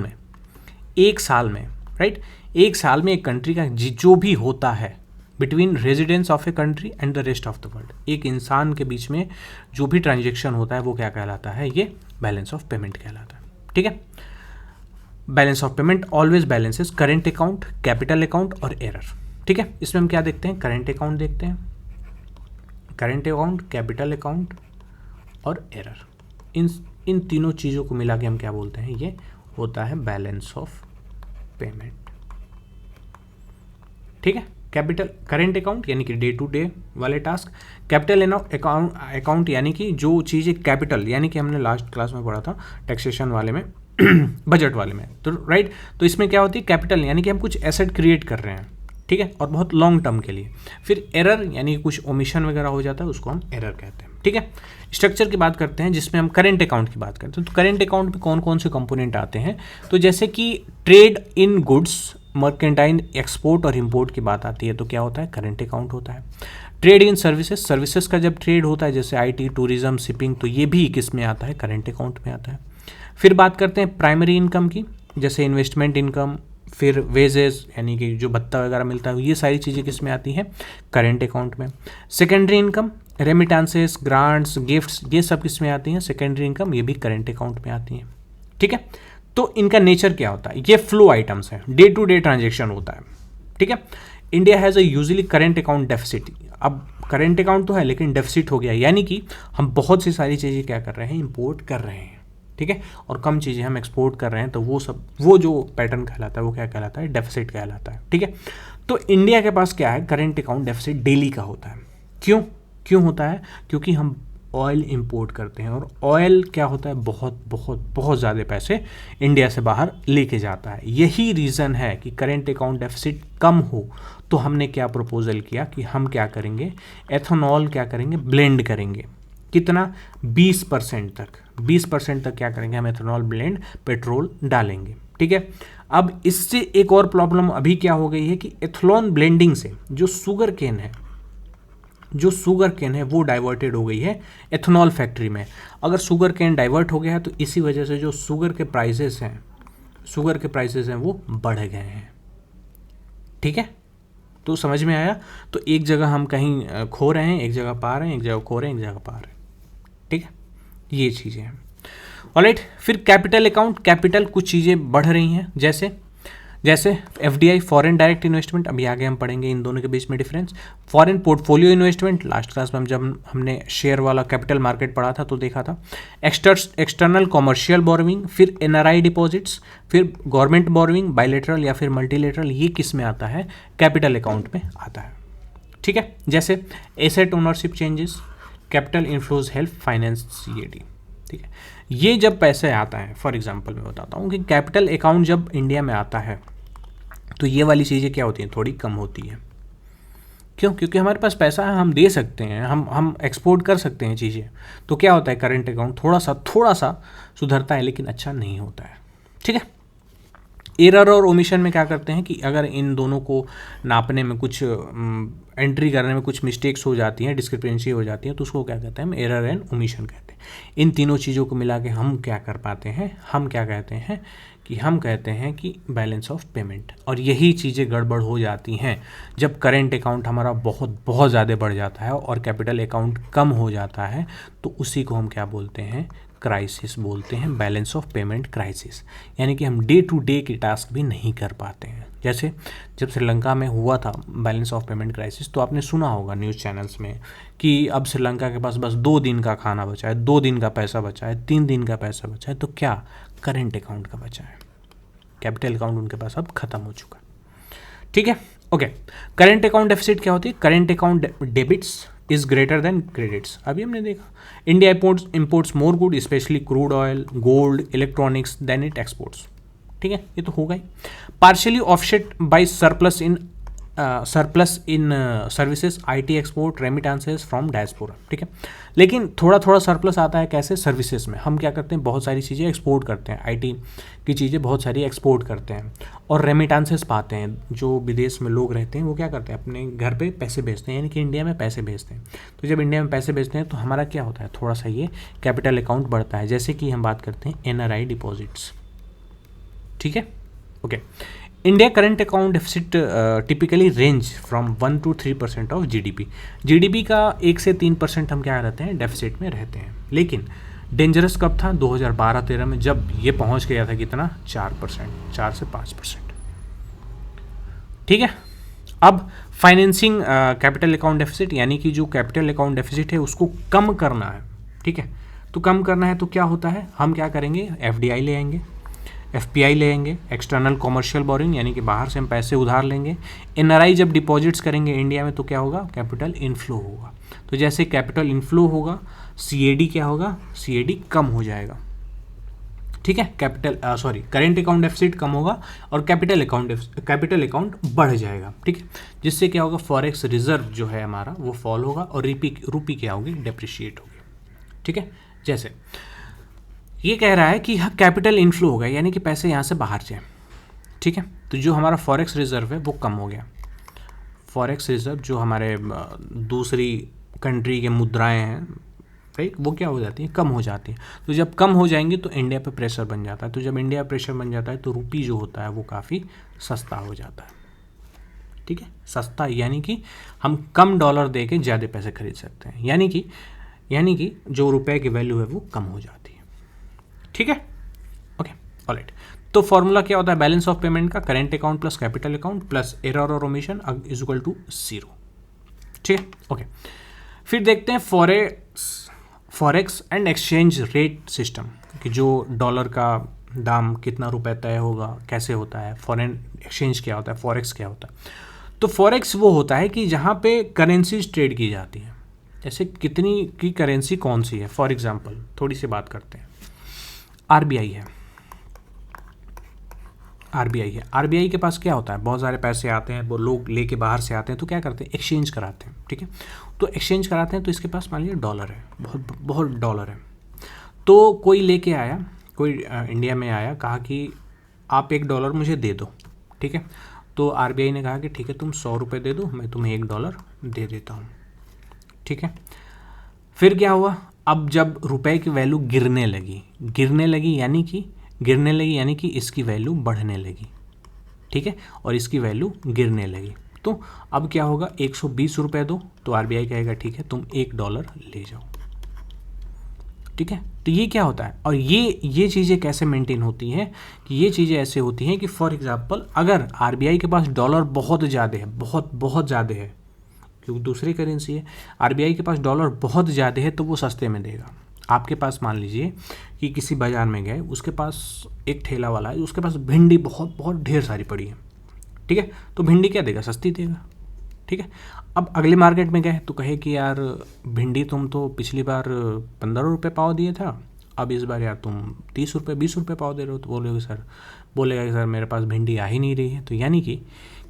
में, राइट, एक साल में एक कंट्री का जो भी होता है between residence of a country and the rest of the world, एक इंसान के बीच में जो भी ट्रांजैक्शन होता है वो क्या कहलाता है, ये बैलेंस ऑफ पेमेंट कहलाता है, ठीक है। Balance of payment always balances current account, capital account और एरर, ठीक है। इसमें हम क्या देखते हैं, करेंट अकाउंट देखते हैं, करेंट अकाउंट, कैपिटल अकाउंट और एरर, इन तीनों चीज़ों को मिला के हम क्या बोलते हैं, ये होता है बैलेंस ऑफ पेमेंट, ठीक है। कैपिटल, करेंट अकाउंट यानी कि डे टू डे वाले टास्क, कैपिटल अकाउंट यानी कि जो चीज़ें कैपिटल, यानी कि हमने लास्ट क्लास में पढ़ा था टैक्सेशन वाले में बजट वाले में, तो राइट, तो इसमें क्या होती है, कैपिटल यानी कि हम कुछ एसेट क्रिएट कर रहे हैं, ठीक है, और बहुत लॉन्ग टर्म के लिए। फिर एरर यानी कि कुछ ओमिशन वगैरह हो जाता है, उसको हम एरर कहते हैं, ठीक है। स्ट्रक्चर की बात करते हैं, जिसमें हम करेंट अकाउंट की बात करते हैं। तो करेंट अकाउंट में कौन कौन से कंपोनेंट आते हैं, तो जैसे कि ट्रेड इन गुड्स, मर्केंटाइन, एक्सपोर्ट और इंपोर्ट की बात आती है तो क्या होता है, करेंट अकाउंट होता है। ट्रेड इन सर्विसेज, सर्विसेज का जब ट्रेड होता है जैसे आईटी, टूरिज्म, शिपिंग, तो ये भी किस में आता है, करेंट अकाउंट में आता है। फिर बात करते हैं प्राइमरी इनकम की, जैसे इन्वेस्टमेंट इनकम, फिर वेजेस यानी कि जो भत्ता वगैरह मिलता है, ये सारी चीज़ें किस में आती हैं, करेंट अकाउंट में। सेकेंडरी इनकम, रेमिटांसेस, ग्रांट्स, गिफ्ट्स, ये सब किस में आती हैं, सेकेंडरी इनकम, ये भी करेंट अकाउंट में आती हैं, ठीक है। तो इनका नेचर क्या होता है, ये फ्लो आइटम्स हैं, डे टू डे ट्रांजेक्शन होता है, ठीक है। India has a usually current account deficit. अब करेंट अकाउंट तो है लेकिन डेफिसिट हो गया, यानी कि हम बहुत सी सारी चीज़ें क्या कर रहे हैं, इंपोर्ट कर रहे हैं, ठीक है, और कम चीज़ें हम एक्सपोर्ट कर रहे हैं, तो वो जो पैटर्न कहलाता है वो क्या कहलाता है, डेफिसिट कहलाता है, ठीक है। तो इंडिया के पास क्या है, करेंट अकाउंट डेफिसिट डेली का होता है। क्यों होता है? क्योंकि हम ऑयल इंपोर्ट करते हैं और ऑयल क्या होता है, बहुत बहुत बहुत ज़्यादा पैसे इंडिया से बाहर लेके जाता है। यही रीज़न है कि करेंट अकाउंट डेफिसिट कम हो तो हमने क्या प्रपोजल किया कि हम क्या करेंगे, एथेनॉल क्या करेंगे, ब्लेंड करेंगे। कितना? 20% तक, 20% तक क्या करेंगे हम, एथेनॉल ब्लेंड पेट्रोल डालेंगे, ठीक है। अब इससे एक और प्रॉब्लम अभी क्या हो गई है कि एथेनॉल ब्लेंडिंग से जो शुगर केन है वो डाइवर्टेड हो गई है एथेनॉल फैक्ट्री में। अगर शुगर केन डाइवर्ट हो गया है तो इसी वजह से जो शुगर के प्राइसेस हैं वो बढ़ गए हैं, ठीक है। तो समझ में आया? तो एक जगह हम कहीं खो रहे हैं, एक जगह पा रहे हैं, एक जगह खो रहे हैं, एक जगह पा रहे हैं, ठीक है, ये चीज़ें हैं। ऑलराइट, फिर कैपिटल अकाउंट, कैपिटल कुछ चीज़ें बढ़ रही हैं, जैसे एफडीआई फॉरेन डायरेक्ट इन्वेस्टमेंट, अभी आगे हम पढ़ेंगे इन दोनों के बीच में difference. Foreign portfolio investment, last class में जब हमने शेयर वाला कैपिटल मार्केट पढ़ा था तो देखा था। एक्सटर्नल कॉमर्शियल बोरोइंग, फिर एनआरआई डिपॉजिट्स, फिर गवर्नमेंट बोरोइंग, बायलैटरल या फिर मल्टीलेटरल, ये किस में आता है, कैपिटल अकाउंट में आता है, ठीक है। जैसे asset ownership changes, capital inflows help finance CAD, ठीक है। ये जब पैसे आता है, फॉर एग्जांपल मैं बताता हूँ कि कैपिटल अकाउंट जब इंडिया में आता है तो ये वाली चीज़ें क्या होती हैं, थोड़ी कम होती है। क्यों? क्योंकि हमारे पास पैसा है, हम दे सकते हैं, हम एक्सपोर्ट कर सकते हैं चीज़ें। तो क्या होता है, करंट अकाउंट थोड़ा सा सुधरता है लेकिन अच्छा नहीं होता है, ठीक है। एरर और ओमिशन में क्या करते हैं कि अगर इन दोनों को नापने में कुछ एंट्री करने में कुछ मिस्टेक्स हो जाती हैं, डिस्क्रिपेंसी हो जाती है, तो उसको क्या कहते हैं, हम एरर एंड ओमिशन कहते हैं। इन तीनों चीज़ों को मिला के हम क्या कर पाते हैं, हम क्या कहते हैं कि बैलेंस ऑफ पेमेंट। और यही चीज़ें गड़बड़ हो जाती हैं जब करेंट अकाउंट हमारा बहुत बहुत ज़्यादा बढ़ जाता है और कैपिटल अकाउंट कम हो जाता है, तो उसी को हम क्या बोलते हैं, क्राइसिस बोलते हैं, बैलेंस ऑफ पेमेंट क्राइसिस। यानी कि हम डे टू डे के टास्क भी नहीं कर पाते हैं। जैसे जब श्रीलंका में हुआ था बैलेंस ऑफ पेमेंट क्राइसिस, तो आपने सुना होगा न्यूज़ चैनल्स में कि अब श्रीलंका के पास बस 2 दिन का खाना बचा है, 2 दिन का पैसा बचा है, 3 दिन का पैसा बचा है, तो क्या, करेंट अकाउंट का बचा है, कैपिटल अकाउंट उनके पास अब खत्म हो चुका है, ठीक है। ओके, करेंट अकाउंट डेफिसिट क्या होती है, current account debits is greater than credits. अभी हमने देखा India imports more good, specially crude oil, gold, electronics, then it exports, ठीक है, ये तो होगा ही। Partially offset by surplus in services, IT export, remittances from diaspora, ठीक है। लेकिन थोड़ा थोड़ा सरप्लस आता है, कैसे, सर्विसेज में। हम क्या करते हैं, बहुत सारी चीज़ें एक्सपोर्ट करते हैं, आईटी की चीज़ें बहुत सारी एक्सपोर्ट करते हैं, और रेमिटेंसेस पाते हैं। जो विदेश में लोग रहते हैं वो क्या करते हैं, अपने घर पे पैसे भेजते हैं, यानी कि इंडिया में पैसे भेजते हैं। तो जब इंडिया में पैसे भेजते हैं तो हमारा क्या होता है, थोड़ा सा ये कैपिटल अकाउंट बढ़ता है। जैसे कि हम बात करते हैं एनआरआई डिपॉजिट्स, ठीक है। Okay, India current account deficit typically range from 1 to 3% of GDP का 1 से 3% हम क्या रहते हैं, डेफिसिट में रहते हैं। लेकिन डेंजरस कब था, 2012-13 में, जब ये पहुंच गया था कितना, 4%, 4 से 5%, ठीक है। अब फाइनेंसिंग कैपिटल अकाउंट डेफिसिट, यानी कि जो कैपिटल अकाउंट डेफिसिट है उसको कम करना है, ठीक है। तो कम करना है तो क्या होता है, हम क्या करेंगे, एफडीआई ले आएंगे, एफपीआई लेंगे, एक्सटर्नल कॉमर्शियल बोरिंग, यानी कि बाहर से हम पैसे उधार लेंगे। एनआरआई जब डिपॉजिट्स करेंगे इंडिया में तो क्या होगा, कैपिटल इनफ्लो होगा। तो जैसे कैपिटल इनफ्लो होगा, सीएडी क्या होगा, सीएडी कम हो जाएगा, ठीक है। करेंट अकाउंट डेफिसिट कम होगा और कैपिटल अकाउंट बढ़ जाएगा, ठीक है। जिससे क्या होगा, फॉरेक्स रिजर्व जो है हमारा वो फॉल होगा और रूपी क्या होगी, डेप्रिशिएट होगी, ठीक है। जैसे ये कह रहा है कि हाँ कैपिटल इनफ्लो होगा, यानी कि पैसे यहाँ से बाहर जाए, ठीक है। तो जो हमारा फॉरेक्स रिजर्व है वो कम हो गया। फॉरेक्स रिजर्व जो हमारे दूसरी कंट्री के मुद्राएं हैं, राइट, वो क्या हो जाती हैं, कम हो जाती हैं। तो जब कम हो जाएंगी तो इंडिया पे प्रेशर बन जाता है। तो जब इंडिया प्रेशर बन जाता है तो रुपी जो होता है वो काफ़ी सस्ता हो जाता है, ठीक है। सस्ता यानी कि हम कम डॉलर दे के ज़्यादा पैसे खरीद सकते हैं, यानी कि जो रुपए की वैल्यू है वो कम हो जाती है, ठीक है। Okay, alright. तो फॉर्मूला क्या होता है बैलेंस ऑफ पेमेंट का, current account plus capital account plus error और ओमिशन इज इक्वल टू 0। ठीक है, ओके। फिर देखते हैं forex and exchange rate system, कि जो डॉलर का दाम कितना रुपए तय होगा, कैसे होता है, फॉरेन एक्सचेंज क्या होता है, फॉरेक्स क्या होता है। तो फॉरेक्स वो होता है कि जहाँ पे करेंसीज ट्रेड की जाती है, जैसे कितनी की करेंसी कौन सी है। फॉर एग्जांपल थोड़ी सी बात करते हैं, आरबीआई है, आरबीआई के पास क्या होता है, बहुत सारे पैसे आते हैं, वो लोग लेके बाहर से आते हैं, तो क्या करते हैं, एक्सचेंज कराते हैं। ठीक है, तो एक्सचेंज कराते हैं, तो इसके पास मान लीजिए डॉलर है, बहुत डॉलर है। तो कोई लेके आया, कोई इंडिया में आया, कहा कि आप $1 मुझे दे दो। ठीक है, तो आरबीआई ने कहा कि ठीक है, तुम 100 रुपये दे दो, मैं तुम्हें $1 दे देता हूँ। ठीक है, फिर क्या हुआ, अब जब रुपए की वैल्यू गिरने लगी यानी कि इसकी वैल्यू बढ़ने लगी। ठीक है, और इसकी वैल्यू गिरने लगी, तो अब क्या होगा, 120 रुपये दो, तो आरबीआई कहेगा ठीक है, तुम $1 ले जाओ। ठीक है, तो ये क्या होता है, और ये चीज़ें कैसे मेंटेन होती हैं, कि ये चीज़ें ऐसे होती हैं कि फॉर एग्जांपल अगर आरबीआई के पास डॉलर बहुत ज़्यादा है, बहुत ज़्यादा है, क्योंकि दूसरी करेंसी है, आरबीआई के पास डॉलर बहुत ज़्यादा है, तो वो सस्ते में देगा। आपके पास मान लीजिए कि किसी बाज़ार में गए, उसके पास एक ठेला वाला है, उसके पास भिंडी बहुत ढेर सारी पड़ी है। ठीक है, तो भिंडी क्या देगा, सस्ती देगा। ठीक है, अब अगले मार्केट में गए तो कहे कि यार भिंडी तुम तो पिछली बार 15 रुपये पाव दिए था, अब इस बार यार तुम 30 रुपये 20 रुपये पाव दे रहे हो। तो बोलेगा कि सर मेरे पास भिंडी आ ही नहीं रही है। तो यानी कि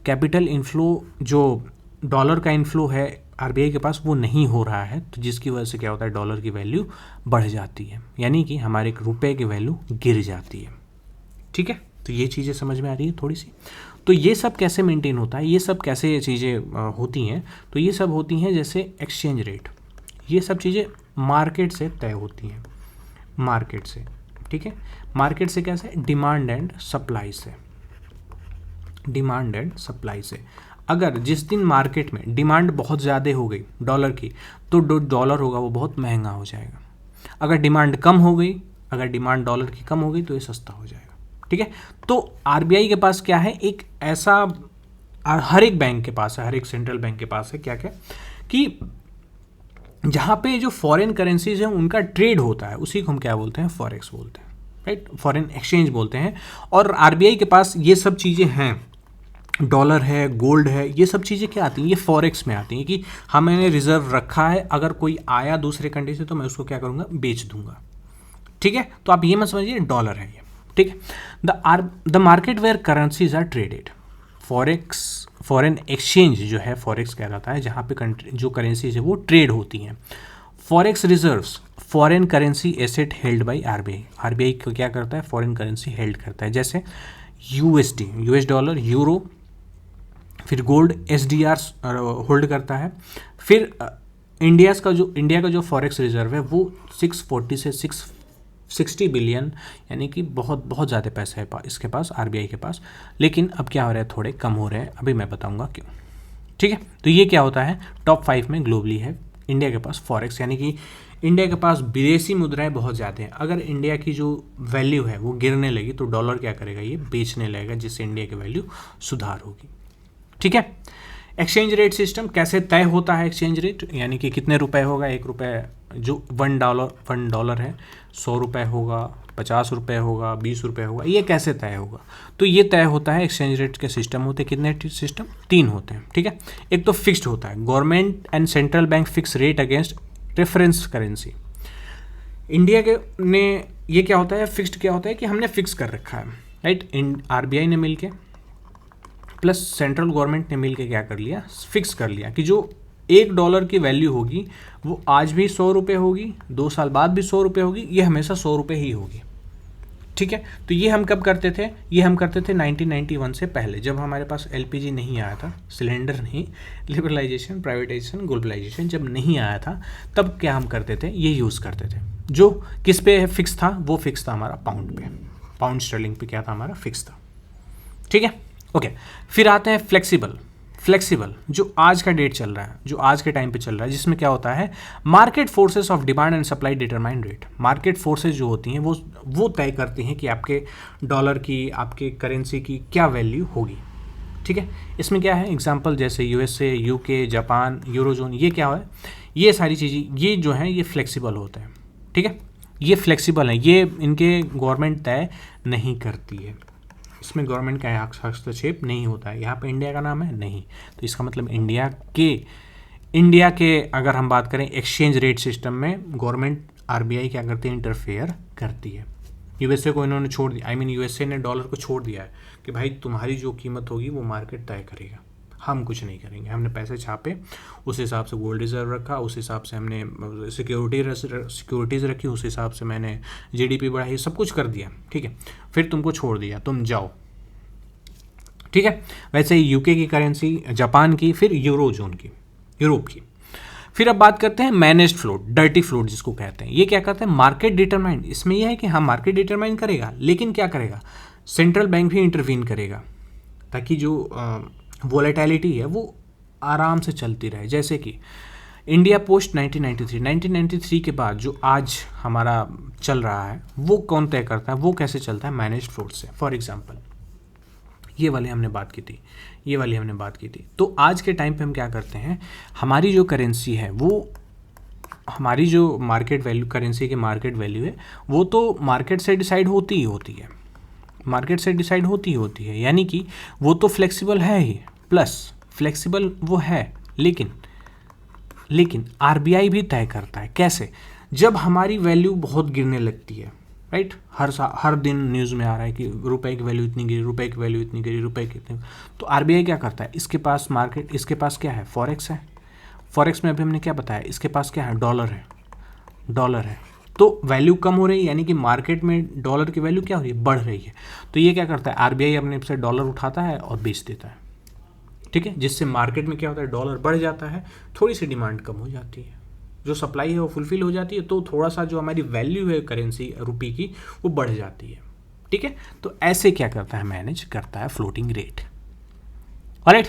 कैपिटल इनफ्लो, जो डॉलर का इनफ्लो है आरबीआई के पास, वो नहीं हो रहा है, तो जिसकी वजह से क्या होता है, डॉलर की वैल्यू बढ़ जाती है, यानी कि हमारे रुपए की वैल्यू गिर जाती है। ठीक है, तो ये चीज़ें समझ में आ रही है थोड़ी सी। तो ये सब कैसे मेंटेन होता है, ये सब कैसे चीज़ें होती हैं, तो ये सब होती हैं जैसे एक्सचेंज रेट, ये सब चीज़ें मार्केट से तय होती हैं, मार्केट से। ठीक है, मार्केट से कैसे, डिमांड एंड सप्लाई से। अगर जिस दिन मार्केट में डिमांड बहुत ज़्यादा हो गई डॉलर की, तो डॉलर होगा वो बहुत महंगा हो जाएगा। अगर डिमांड कम हो गई, अगर डिमांड डॉलर की कम हो गई, तो ये सस्ता हो जाएगा। ठीक है, तो आरबीआई के पास क्या है, एक ऐसा, हर एक बैंक के पास है, हर एक सेंट्रल बैंक के पास है क्या कि जहाँ पे जो फॉरेन करेंसीज हैं उनका ट्रेड होता है, उसी को हम क्या बोलते हैं, फॉरेक्स बोलते हैं, राइट, फॉरेन एक्सचेंज बोलते हैं। और आरबीआई के पास ये सब चीज़ें हैं, डॉलर है, गोल्ड है, ये सब चीज़ें क्या आती हैं, ये फॉरेक्स में आती हैं, कि हमने रिजर्व रखा है, अगर कोई आया दूसरे कंट्री से तो मैं उसको क्या करूँगा, बेच दूंगा। ठीक है, तो आप ये मत समझिए डॉलर है ये। ठीक है, the market where currencies are traded, foreign exchange जो है फॉरेक्स कहलाता है, जहाँ पे जो करेंसीज है वो ट्रेड होती हैं। Forex reserves, foreign currency asset held by RBI को क्या करता है, फॉरेन करेंसी हेल्ड करता है, जैसे यूएसडी, यूएस डॉलर, यूरो, फिर गोल्ड, एसडीआर होल्ड करता है। फिर इंडिया का जो फॉरेक्स रिजर्व है वो 640 से 660 बिलियन, यानी कि बहुत ज़्यादा पैसा है इसके पास, आरबीआई के पास। लेकिन अब क्या हो रहा है, थोड़े कम हो रहे हैं, अभी मैं बताऊंगा क्यों। ठीक है, तो ये क्या होता है, टॉप 5 में ग्लोबली है इंडिया के पास फॉरेक्स, यानी कि इंडिया के पास विदेशी मुद्राएं बहुत ज़्यादा हैं। अगर इंडिया की जो वैल्यू है वो गिरने लगी, तो डॉलर क्या करेगा, ये बेचने लगेगा, जिससे इंडिया की वैल्यू सुधार होगी। ठीक है, एक्सचेंज रेट सिस्टम कैसे तय होता है, एक्सचेंज रेट यानी कि कितने रुपए होगा, 1 रुपये जो $1 है, 100 रुपये होगा, 50 रुपये होगा, 20 रुपये होगा, ये कैसे तय होगा, तो ये तय होता है, एक्सचेंज रेट के सिस्टम होते हैं। कितने सिस्टम, 3 होते हैं। ठीक है, एक तो फिक्स्ड होता है, government and central bank fix rate against reference currency. India के ने ये क्या होता है, फिक्स्ड क्या होता है कि हमने फिक्स कर रखा है, राइट, आरबीआई ने मिलके प्लस सेंट्रल गवर्नमेंट ने मिलके क्या कर लिया, फिक्स कर लिया कि जो $1 की वैल्यू होगी वो आज भी 100 रुपये होगी, 2 साल बाद भी 100 रुपये होगी, ये हमेशा 100 रुपये ही होगी। ठीक है, तो ये हम कब करते थे, ये हम करते थे 1991 से पहले, जब हमारे पास एलपीजी नहीं आया था, सिलेंडर नहीं, लिबरलाइजेशन, प्राइवेटाइजेशन, ग्लोबलाइजेशन जब नहीं आया था, तब क्या हम करते थे, ये यूज़ करते थे। जो किस पे फिक्स था, वो फिक्स था हमारा पाउंड पे, पाउंड स्टर्लिंग पे क्या था हमारा, फिक्स था। ठीक है, ओके। फिर आते हैं फ्लेक्सिबल। फ्लेक्सिबल, जो आज का डेट चल रहा है, जो आज के टाइम पे चल रहा है, जिसमें क्या होता है, market forces of demand and supply determine rate. Market forces जो होती हैं वो तय करती हैं कि आपके डॉलर की, आपके करेंसी की क्या वैल्यू होगी। ठीक है, इसमें क्या है एग्जांपल, जैसे यूएसए, यूके, जापान, यूरोजोन, ये क्या है, ये सारी चीज़ें ये जो हैं ये फ्लेक्सिबल होते हैं। ठीक है, ये फ्लेक्सिबल हैं, ये इनके गवर्नमेंट तय नहीं करती है, इसमें गवर्नमेंट का हस्तक्षेप नहीं होता है। यहाँ पे इंडिया का नाम है नहीं, तो इसका मतलब इंडिया के अगर हम बात करें एक्सचेंज रेट सिस्टम में गवर्नमेंट आरबीआई क्या करती है, इंटरफेयर करती है। यूएसए को इन्होंने छोड़ दिया, यूएसए ने डॉलर को छोड़ दिया है कि भाई तुम्हारी जो कीमत होगी वो मार्केट तय करेगा, हम कुछ नहीं करेंगे। हमने पैसे छापे, उस हिसाब से गोल्ड रिजर्व रखा, उस हिसाब से हमने सिक्योरिटीज़ रखी, उस हिसाब से मैंने जीडीपी बढ़ाई, सब कुछ कर दिया। ठीक है, फिर तुमको छोड़ दिया, तुम जाओ। ठीक है, वैसे ही यूके की करेंसी, जापान की, फिर यूरोजोन की, यूरोप की। फिर अब बात करते हैं मैनेज्ड फ्लोट, डर्टी फ्लोट जिसको कहते हैं। ये क्या करते हैं, मार्केट डिटरमाइंड। इसमें यह है कि हाँ मार्केट डिटरमाइन करेगा, लेकिन क्या करेगा, सेंट्रल बैंक भी इंटरवीन करेगा ताकि जो वोलेटिलिटी है वो आराम से चलती रहे। जैसे कि इंडिया पोस्ट 1993 के बाद जो आज हमारा चल रहा है वो कौन तय करता है, वो कैसे चलता है, मैनेज्ड फ्लोट से। फॉर एग्जांपल ये वाली हमने बात की थी, तो आज के टाइम पे हम क्या करते हैं, हमारी जो करेंसी है वो, हमारी जो मार्केट वैल्यू, करेंसी की मार्केट वैल्यू है वो तो मार्केट से डिसाइड होती ही होती है, यानी कि वो तो फ्लेक्सिबल है ही, प्लस फ्लेक्सिबल वो है, लेकिन आरबीआई भी तय करता है। कैसे, जब हमारी वैल्यू बहुत गिरने लगती है, राइट, हर दिन न्यूज़ में आ रहा है कि रुपए की वैल्यू इतनी गिरी, रुपए की वैल्यू इतनी गिरी, रुपए की इतनी, तो आरबीआई क्या करता है, इसके पास क्या है, फॉरेक्स है। फॉरेक्स में अभी हमने क्या बताया, इसके पास क्या है, डॉलर है। तो वैल्यू कम हो रही है, यानी कि मार्केट में डॉलर की वैल्यू क्या हो रही है, बढ़ रही है। तो ये क्या करता है, आरबीआई अपने से डॉलर उठाता है और बेच देता है। ठीक है, जिससे मार्केट में क्या होता है, डॉलर बढ़ जाता है, थोड़ी सी डिमांड कम हो जाती है, जो सप्लाई है वो फुलफिल हो जाती है, तो थोड़ा सा जो हमारी वैल्यू है करेंसी रुपये की वो बढ़ जाती है। ठीक है, तो ऐसे क्या करता है, मैनेज करता है फ्लोटिंग रेट। ऑलराइट,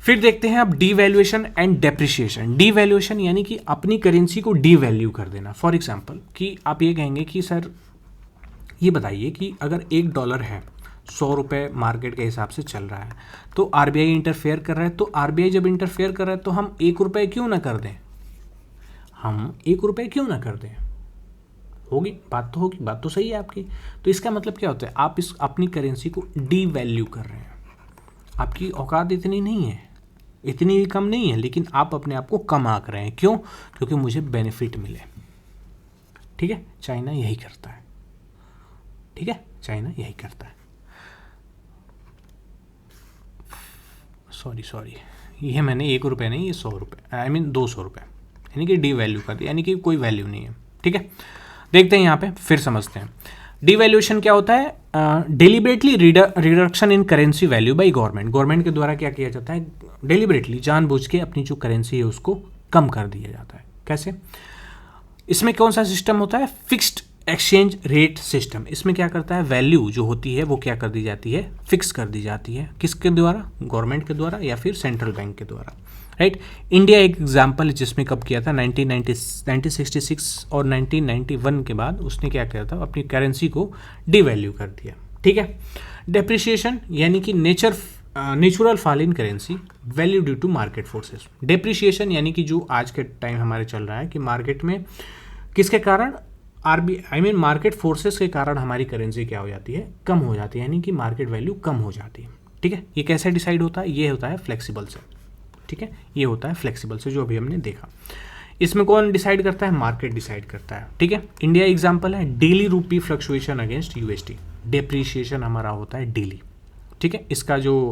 फिर देखते हैं अब डीवैल्यूएशन एंड डेप्रिसिएशन। डीवैल्यूएशन यानी कि अपनी करेंसी को डीवैल्यू कर देना। फॉर एग्जांपल कि आप ये कहेंगे कि सर ये बताइए कि अगर $1 है, 100 रुपये मार्केट के हिसाब से चल रहा है, तो आरबीआई इंटरफेयर कर रहा है, तो आरबीआई जब इंटरफेयर कर रहा है तो हम ₹1 क्यों ना कर दें, होगी बात तो सही है आपकी। तो इसका मतलब क्या होता है, आप इस अपनी करेंसी को डीवैल्यू कर रहे हैं। आपकी औकात इतनी नहीं है, इतनी भी कम नहीं है, लेकिन आप अपने आप को कम आंक रहे हैं। क्यों, क्योंकि मुझे बेनिफिट मिले। ठीक है, चाइना यही करता है। सॉरी, ये मैंने ₹1 नहीं, ये ₹100, 200 रुपये, यानी कि डी वैल्यू कर दिया, यानी कि कोई वैल्यू नहीं है। ठीक है, देखते हैं यहाँ पे, फिर समझते हैं डीवैल्यूएशन क्या होता है। Deliberately reduction in currency value by government के द्वारा क्या किया जाता है, डेलिबरेटली, जानबूझ के अपनी जो करेंसी है उसको कम कर दिया जाता है। कैसे, इसमें कौन सा सिस्टम होता है, फिक्स्ड एक्सचेंज रेट सिस्टम। इसमें क्या करता है, वैल्यू जो होती है वो क्या कर दी जाती है, फिक्स कर दी जाती है। किसके द्वारा, गवर्नमेंट के द्वारा या फिर सेंट्रल बैंक के द्वारा। राइट, इंडिया एक एग्जाम्पल है जिसमें कब किया था, 1966 और 1991 के बाद उसने क्या किया था, अपनी करेंसी को डिवैल्यू कर दिया। ठीक है, डेप्रिसिएशन यानी कि natural fall in currency value due to market forces. Depreciation यानी कि जो आज के टाइम हमारे चल रहा है कि मार्केट में किसके कारण, मार्केट फोर्सेस के कारण हमारी करेंसी क्या हो जाती है, कम हो जाती है, यानी कि मार्केट वैल्यू कम हो जाती है। ठीक है, ये कैसे डिसाइड होता है, ये होता है फ्लेक्सिबल से। ठीक है, ये होता है फ्लेक्सिबल से, जो अभी हमने देखा। इसमें कौन डिसाइड करता है, मार्केट डिसाइड करता है। ठीक है, इंडिया एग्जांपल है, डेली रूपी फ्लक्चुएशन अगेंस्ट यूएसडी। डेप्रिसिएशन हमारा होता है डेली। ठीक है, इसका जो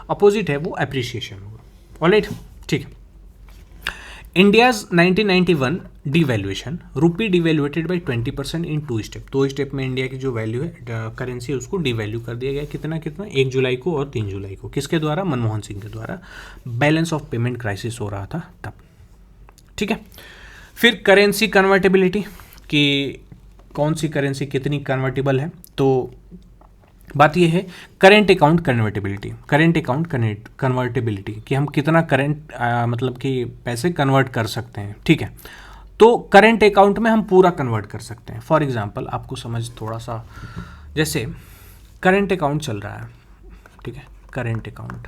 अपोजिट है वो एप्रिसिएशन होगा। ऑलराइट, ठीक है। इंडियाज 1991 डिवैल्यूएशन, रूपी डिवैल्यूएटेड बाई 20% इन 2 स्टेप। 2 स्टेप में इंडिया की जो वैल्यू है, करेंसी है, उसको डिवैल्यू कर दिया गया। कितना 1 जुलाई को और 3 जुलाई को। किसके द्वारा, मनमोहन सिंह के द्वारा। बैलेंस ऑफ पेमेंट क्राइसिस हो रहा था तब। ठीक है, फिर करेंसी कन्वर्टेबिलिटी, कि कौन सी करेंसी कितनी कन्वर्टेबल है। तो बात ये है current account convertibility, current account convertibility कि हम कितना करेंट मतलब कि पैसे कन्वर्ट कर सकते हैं, ठीक है। तो करेंट अकाउंट में हम पूरा कन्वर्ट कर सकते हैं। फॉर एग्जांपल आपको समझ थोड़ा सा, जैसे करेंट अकाउंट चल रहा है, ठीक है, करेंट अकाउंट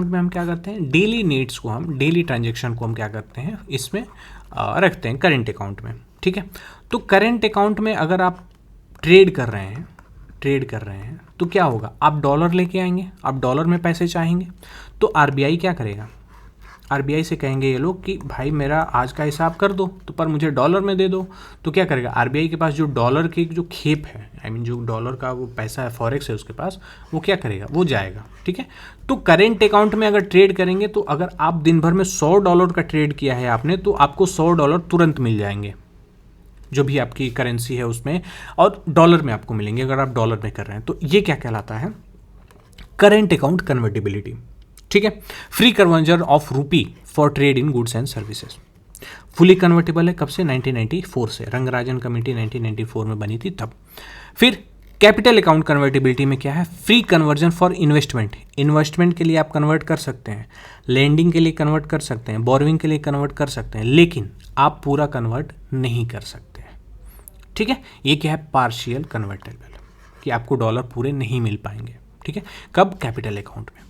में हम क्या करते हैं, डेली नीड्स को, हम डेली ट्रांजेक्शन को हम क्या करते हैं, इसमें रखते हैं करेंट अकाउंट में, ठीक है। तो करेंट अकाउंट में अगर आप ट्रेड कर रहे हैं तो क्या होगा, आप डॉलर लेके आएंगे, आप डॉलर में पैसे चाहेंगे, तो आरबीआई क्या करेगा, आरबीआई से कहेंगे ये लोग कि भाई मेरा आज का हिसाब कर दो, तो पर मुझे डॉलर में दे दो। तो क्या करेगा, आरबीआई के पास जो डॉलर की जो खेप है, जो डॉलर का वो पैसा है, फॉरेक्स है उसके पास, वो क्या करेगा, वो जाएगा, ठीक है। तो करेंट अकाउंट में अगर ट्रेड करेंगे तो अगर आप दिन भर में $100 का ट्रेड किया है आपने, तो आपको $100 तुरंत मिल जाएंगे, जो भी आपकी करेंसी है उसमें, और डॉलर में आपको मिलेंगे अगर आप डॉलर में कर रहे हैं। तो ये क्या कहलाता है, करेंट अकाउंट कन्वर्टिबिलिटी, ठीक है। फ्री कन्वर्जन ऑफ रूपी for trade in goods and services, fully convertible है, कब से, 1994 से, रंगराजन कमेटी 1994 में बनी थी तब। फिर कैपिटल अकाउंट कन्वर्टिबिलिटी में क्या है, free conversion for investment, investment के लिए आप कन्वर्ट कर सकते हैं, लैंडिंग के लिए कन्वर्ट कर सकते हैं, बोरोइंग के लिए कन्वर्ट कर सकते हैं, लेकिन आप पूरा कन्वर्ट नहीं कर सकते, ठीक है। ये क्या है, पार्शियल कन्वर्टेबल, कि आपको डॉलर पूरे नहीं मिल पाएंगे, ठीक है, कब, कैपिटल अकाउंट में,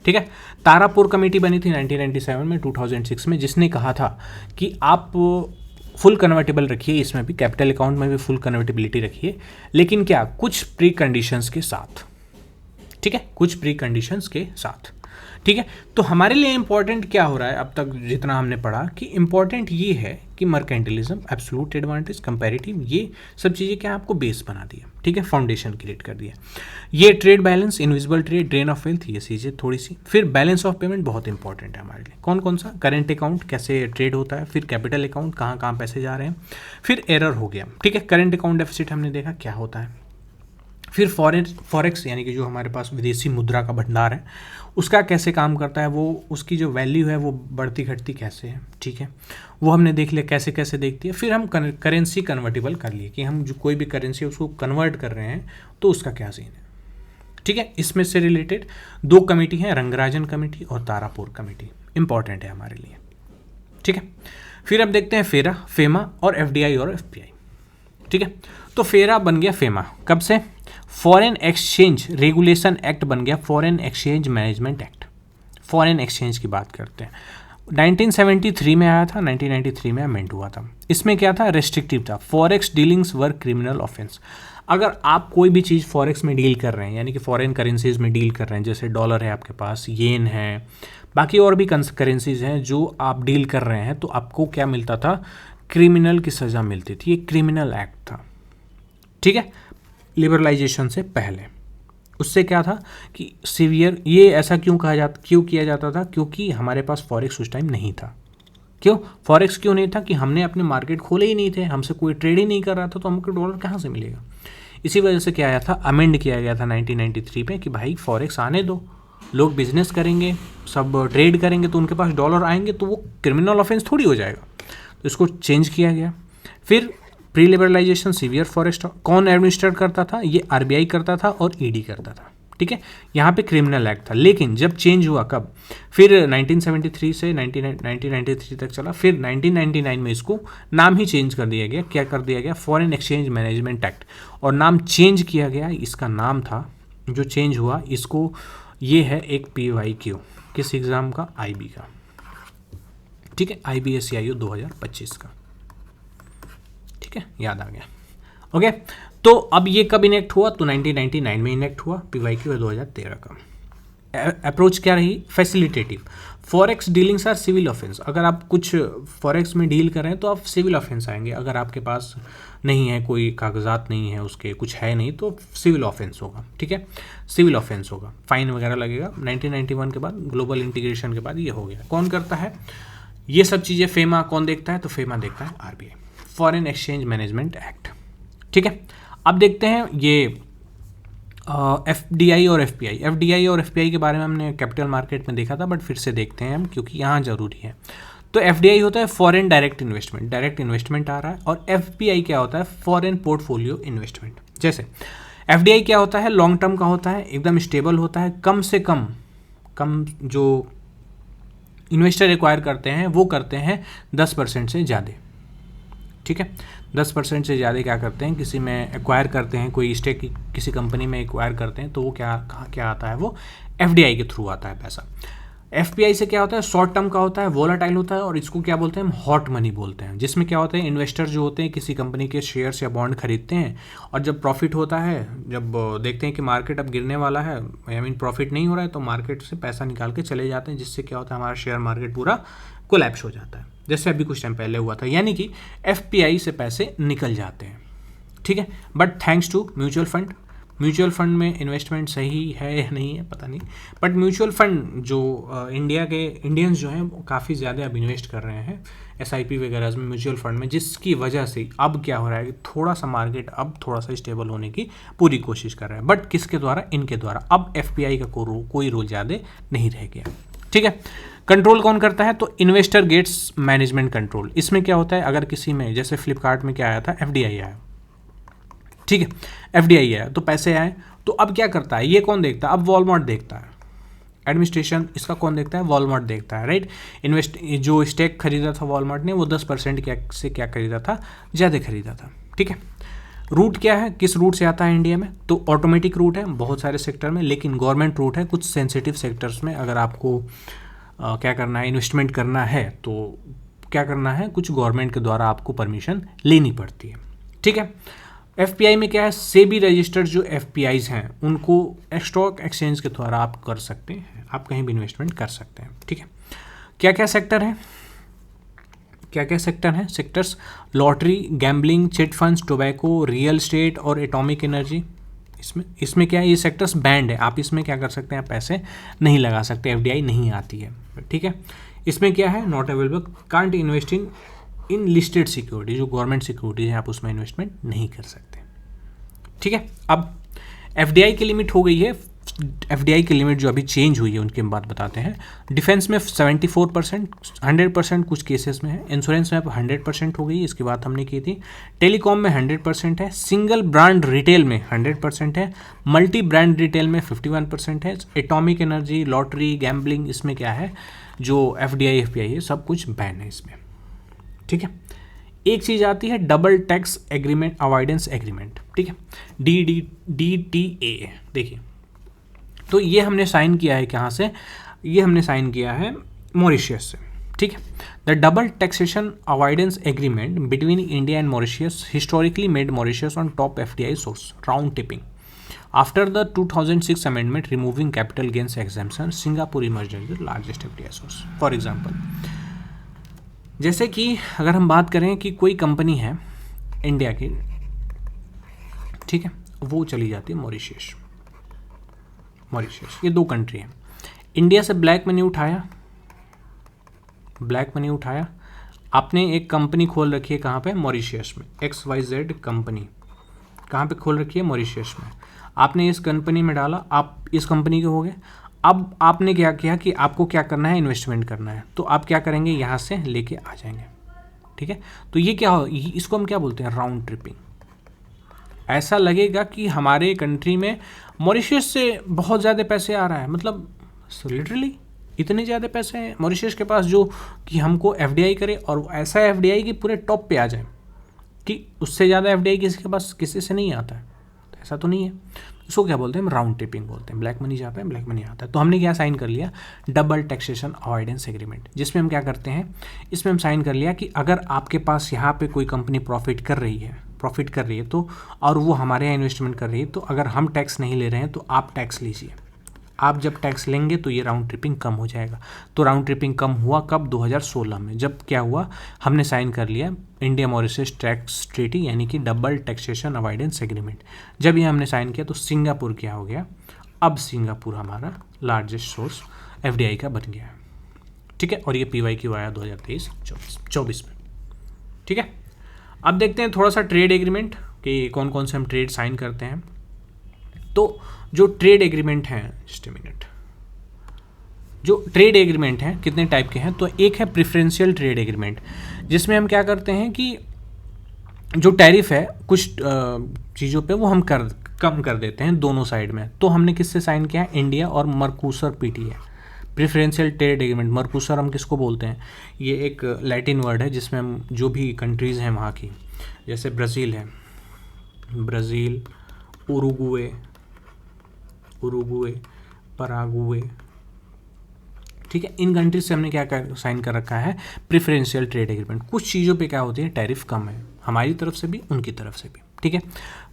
ठीक है। तारापुर कमेटी बनी थी 1997 में, 2006 में, जिसने कहा था कि आप फुल कन्वर्टेबल रखिए, इसमें भी कैपिटल अकाउंट में भी फुल कन्वर्टेबिलिटी रखिए, लेकिन क्या, कुछ प्री कंडीशंस के साथ, ठीक है, कुछ प्री कंडीशंस के साथ, ठीक है। तो हमारे लिए इंपॉर्टेंट क्या हो रहा है अब तक जितना हमने पढ़ा, कि इंपॉर्टेंट ये है कि मर्केंटिलिज्म, एब्सोल्यूट एडवांटेज, कंपैरेटिव, ये सब चीज़ें क्या आपको बेस बना दिया, ठीक है, फाउंडेशन क्रिएट कर दिया। ये trade balance, invisible trade, drain of wealth, ये चीज़ें थोड़ी सी। फिर बैलेंस ऑफ पेमेंट बहुत इंपॉर्टेंट है हमारे लिए, कौन कौन सा, करेंट अकाउंट कैसे ट्रेड होता है, फिर कैपिटल अकाउंट कहाँ कहाँ पैसे जा रहे हैं, फिर एरर हो गया, ठीक है, करेंट अकाउंट डेफिसिट हमने देखा क्या होता है, फिर फॉरेक्स यानी कि जो हमारे पास विदेशी मुद्रा का भंडार है उसका कैसे काम करता है, वो उसकी जो वैल्यू है वो बढ़ती घटती कैसे है, ठीक है, वो हमने देख लिया कैसे कैसे देखती है। फिर हम करेंसी कन्वर्टेबल कर लिए कि हम जो कोई भी करेंसी है उसको कन्वर्ट कर रहे हैं तो उसका क्या सीन है, ठीक है। इसमें से रिलेटेड 2 कमेटी हैं, रंगराजन कमेटी और तारापुर कमेटी, इंपॉर्टेंट है हमारे लिए, ठीक है। फिर अब देखते हैं फेरा, फेमा और एफडीआई और एफपीआई, ठीक है। तो फेरा बन गया फेमा, कब से, फॉरेन एक्सचेंज रेगुलेशन एक्ट बन गया, foreign exchange management act, foreign exchange की बात करते हैं, 1973 में आया था, 1993 में अमेंड हुआ था। इसमें क्या था, रेस्ट्रिक्टिव था, फॉरेक्स डीलिंग्स वर क्रिमिनल ऑफेंस। अगर आप कोई भी चीज़ फॉरेक्स में डील कर रहे हैं, यानी कि फॉरेन करेंसीज में डील कर रहे हैं, जैसे डॉलर है आपके पास, येन है, बाकी और भी करेंसीज हैं जो आप डील कर रहे हैं, तो आपको क्या मिलता था, क्रिमिनल की सज़ा मिलती थी, ये क्रिमिनल एक्ट था, ठीक है, लिबरलाइजेशन से पहले। उससे क्या था कि सीवियर, ये ऐसा क्यों किया जाता था, क्योंकि हमारे पास फॉरेक्स उस टाइम नहीं था। क्यों फॉरेक्स क्यों नहीं था, कि हमने अपने मार्केट खोले ही नहीं थे, हमसे कोई ट्रेड ही नहीं कर रहा था, तो हमको डॉलर कहाँ से मिलेगा। इसी वजह से क्या आया था, अमेंड किया गया था 1993 में कि भाई फॉरेक्स आने दो, लोग बिजनेस करेंगे, सब ट्रेड करेंगे, तो उनके पास डॉलर आएंगे, तो वो क्रिमिनल ऑफेंस थोड़ी हो जाएगा, तो इसको चेंज किया गया। फिर प्री लिबरलाइजेशन, सीवियर फॉरेस्ट कौन एडमिनिस्ट्रेट करता था, ये आरबीआई करता था और ईडी करता था, ठीक है। यहाँ पे क्रिमिनल एक्ट था, लेकिन जब चेंज हुआ कब, फिर 1973 से 1993 तक चला, फिर 1999 में इसको नाम ही चेंज कर दिया गया, क्या कर दिया गया, फॉरेन एक्सचेंज मैनेजमेंट एक्ट, और नाम चेंज किया गया, इसका नाम था जो चेंज हुआ, इसको ये है एक PYQ, किस एग्ज़ाम का, IB का, ठीक है, IBSCIO 2025 का, ठीक है, याद आ गया, ओके। तो अब ये कब इनेक्ट हुआ, तो 1999 में इनेक्ट हुआ, PYQ है 2013 का। अप्रोच क्या रही, facilitative, forex dealings are civil offence, अगर आप कुछ फॉरेक्स में डील कर रहे हैं तो आप सिविल ऑफेंस आएंगे, अगर आपके पास नहीं है, कोई कागजात नहीं है उसके, कुछ है नहीं, तो सिविल ऑफेंस होगा, ठीक है, सिविल ऑफेंस होगा, फाइन वगैरह लगेगा। 1991 के बाद ग्लोबल इंटीग्रेशन के बाद ये हो गया। कौन करता है ये सब चीज़ें, फेमा कौन देखता है, तो फेमा देखता है RBI, foreign exchange management act, ठीक है। अब देखते हैं ये एफडीआई और एफपीआई के बारे में हमने कैपिटल मार्केट में देखा था, बट फिर से देखते हैं हम, क्योंकि यहाँ ज़रूरी है। तो FDI होता है फॉरेन डायरेक्ट इन्वेस्टमेंट आ रहा है, और FPI क्या होता है, फॉरेन पोर्टफोलियो इन्वेस्टमेंट। जैसे FDI क्या होता है, लॉन्ग टर्म का होता है, एकदम स्टेबल होता है, कम से कम जो इन्वेस्टर एक्वायर करते हैं वो करते हैं 10% से ज़्यादा, ठीक है। 10% से ज़्यादा क्या करते हैं, किसी में एक्वायर करते हैं, कोई स्टेक किसी कंपनी में एक्वायर करते हैं, तो वो क्या आता है, वो FDI के थ्रू आता है पैसा। FPI से क्या होता है, शॉर्ट टर्म का होता है, वोलाटाइल होता है, और इसको क्या बोलते हैं हम, हॉट मनी बोलते हैं, जिसमें क्या होता है, इन्वेस्टर जो होते हैं किसी कंपनी के शेयर्स या बॉन्ड खरीदते हैं, और जब प्रॉफिट होता है, जब देखते हैं कि मार्केट अब गिरने वाला है, आई मीन प्रॉफिट नहीं हो रहा है, तो मार्केट से पैसा निकाल के चले जाते हैं, जिससे क्या होता है, हमारा शेयर मार्केट पूरा कोलैप्स हो जाता है, जैसे अभी कुछ टाइम पहले हुआ था। यानी कि FPI से पैसे निकल जाते हैं, ठीक है। But thanks to mutual fund में इन्वेस्टमेंट सही है या नहीं है पता नहीं, बट म्यूचुअल फंड जो इंडियंस जो हैं वो काफ़ी ज़्यादा अब इन्वेस्ट कर रहे हैं SIP वगैरह में, म्यूचुअल फंड में, जिसकी वजह से अब क्या हो रहा है कि थोड़ा सा मार्केट अब थोड़ा सा स्टेबल होने की पूरी कोशिश कर रहा है। बट किसके द्वारा, इनके द्वारा। अब FPI का कोई रोल ज़्यादा नहीं रह गया, ठीक है। कंट्रोल कौन करता है, तो इन्वेस्टर गेट्स मैनेजमेंट कंट्रोल। इसमें क्या होता है, अगर किसी में, जैसे फ्लिपकार्ट में क्या आया था, FDI आया, ठीक है, FDI आया तो पैसे आए, तो अब क्या करता है, ये कौन देखता है, अब वॉलमार्ट देखता है, एडमिनिस्ट्रेशन इसका कौन देखता है, वॉलमार्ट देखता है, राइट। जो स्टेक खरीदा था वॉलमार्ट ने, वो 10% से क्या खरीदा था, ज़्यादा खरीदा था, ठीक है। रूट क्या है, किस रूट से आता है इंडिया में, तो ऑटोमेटिक रूट है बहुत सारे सेक्टर में, लेकिन गवर्नमेंट रूट है कुछ सेंसिटिव सेक्टर्स में। अगर आपको क्या करना है, इन्वेस्टमेंट करना है, तो क्या करना है, कुछ गवर्नमेंट के द्वारा आपको परमिशन लेनी पड़ती है, ठीक है। FPI में क्या है, सेबी रजिस्टर्ड जो FPIs हैं उनको स्टॉक एक्सचेंज के द्वारा आप कर सकते हैं, आप कहीं भी इन्वेस्टमेंट कर सकते हैं, ठीक है। क्या क्या सेक्टर हैं, sectors lottery, gambling, chit funds, tobacco, real estate और एटॉमिक एनर्जी। इसमें क्या है, ये सेक्टर्स बैंड है, आप इसमें क्या कर सकते हैं, आप पैसे नहीं लगा सकते, FDI नहीं आती है, ठीक है। इसमें क्या है, not available, can't investing in listed security, जो गवर्नमेंट सिक्योरिटीज हैं आप उसमें इन्वेस्टमेंट नहीं कर सकते, ठीक है। अब FDI की लिमिट हो गई है, FDI की लिमिट जो अभी चेंज हुई है उनकी हम बात बताते हैं। डिफेंस में 74%, 100% कुछ केसेस में है। इंश्योरेंस में अब 100% हो गई, इसकी बात हमने की थी। टेलीकॉम में 100% है। सिंगल ब्रांड रिटेल में 100% है। मल्टी ब्रांड रिटेल में 51% है। एटॉमिक एनर्जी, लॉटरी, गैम्बलिंग, इसमें क्या है, जो FDI FPI है सब कुछ बैन है इसमें, ठीक है। एक चीज़ आती है double tax agreement, avoidance agreement, ठीक है, DTA। देखिए, तो ये हमने साइन किया है कहाँ से, ये हमने साइन किया है मॉरिशियस से, ठीक है। The double taxation avoidance agreement between India and Mauritius historically made Mauritius on top FDI source round tipping after the 2006 amendment removing capital gains exemption Singapore emerge as the largest FDI source. For example, जैसे कि अगर हम बात करें कि कोई company है India की, ठीक है, वो चली जाती है मॉरिशियस, ये दो कंट्री हैं। इंडिया से ब्लैक मनी उठाया, आपने एक कंपनी खोल रखी है कहाँ पे, मॉरिशियस में, XYZ कंपनी कहाँ पे खोल रखी है, मॉरिशियस में। आपने इस कंपनी में डाला, आप इस कंपनी के हो गए। अब आपने क्या किया कि आपको क्या करना है, इन्वेस्टमेंट करना है, तो आप क्या करेंगे, यहाँ से लेके आ जाएंगे, ठीक है। तो ये क्या हो, इसको हम क्या बोलते हैं, राउंड ट्रिपिंग। ऐसा लगेगा कि हमारे कंट्री में मॉरिशस से बहुत ज़्यादा पैसे आ रहा है, मतलब लिटरली इतने ज़्यादा पैसे हैं मॉरिशस के पास जो कि हमको FDI करे, और ऐसा FDI कि पूरे टॉप पे आ जाए कि उससे ज़्यादा FDI किसी के पास किसी से नहीं आता है, तो ऐसा तो नहीं है। इसको क्या बोलते हैं, हम राउंड ट्रिपिंग बोलते हैं। ब्लैक मनी जाता है, ब्लैक मनी आता है। तो हमने क्या साइन कर लिया, डबल टैक्सेशन अवॉइडेंस एग्रीमेंट, जिसमें हम क्या करते हैं, इसमें हम साइन कर लिया कि अगर आपके पास यहाँ पे कोई कंपनी प्रॉफिट कर रही है तो, और वो हमारे यहाँ इन्वेस्टमेंट कर रही है, तो अगर हम टैक्स नहीं ले रहे हैं तो आप टैक्स लीजिए। आप जब टैक्स लेंगे तो ये राउंड ट्रिपिंग कम हो जाएगा। तो राउंड ट्रिपिंग कम हुआ कब, 2016 में, जब क्या हुआ, हमने साइन कर लिया इंडिया मॉरिशस टैक्स ट्रीटी, यानी कि डबल टैक्सेशन अवॉइडेंस एग्रीमेंट। जब ये हमने साइन किया तो सिंगापुर क्या हो गया, अब सिंगापुर हमारा लार्जेस्ट सोर्स FDI का बन गया है, ठीक है। और ये PYQ आया 2023-24 में, ठीक है। अब देखते हैं थोड़ा सा ट्रेड एग्रीमेंट कि कौन कौन से हम ट्रेड साइन करते हैं। तो जो ट्रेड एग्रीमेंट हैं, जस्ट ए मिनट, जो ट्रेड एग्रीमेंट हैं कितने टाइप के हैं, तो एक है प्रेफरेंशियल ट्रेड एग्रीमेंट, जिसमें हम क्या करते हैं कि जो टैरिफ है कुछ चीज़ों पे वो हम कम कर देते हैं दोनों साइड में। तो हमने किससे साइन किया है, इंडिया और मर्कोसर पीटीए, प्रेफरेंशियल ट्रेड एग्रीमेंट। मर्कोसर हम किसको बोलते हैं, ये एक लैटिन वर्ड है जिसमें हम जो भी कंट्रीज़ हैं वहाँ की, जैसे ब्राज़ील है, ब्राज़ील, उरुगुए, परागुए, ठीक है, इन कंट्रीज से हमने क्या साइन कर रखा है, प्रेफरेंशियल ट्रेड एग्रीमेंट। कुछ चीज़ों पे क्या होती है, टैरिफ कम है हमारी तरफ से भी उनकी तरफ से भी, ठीक है।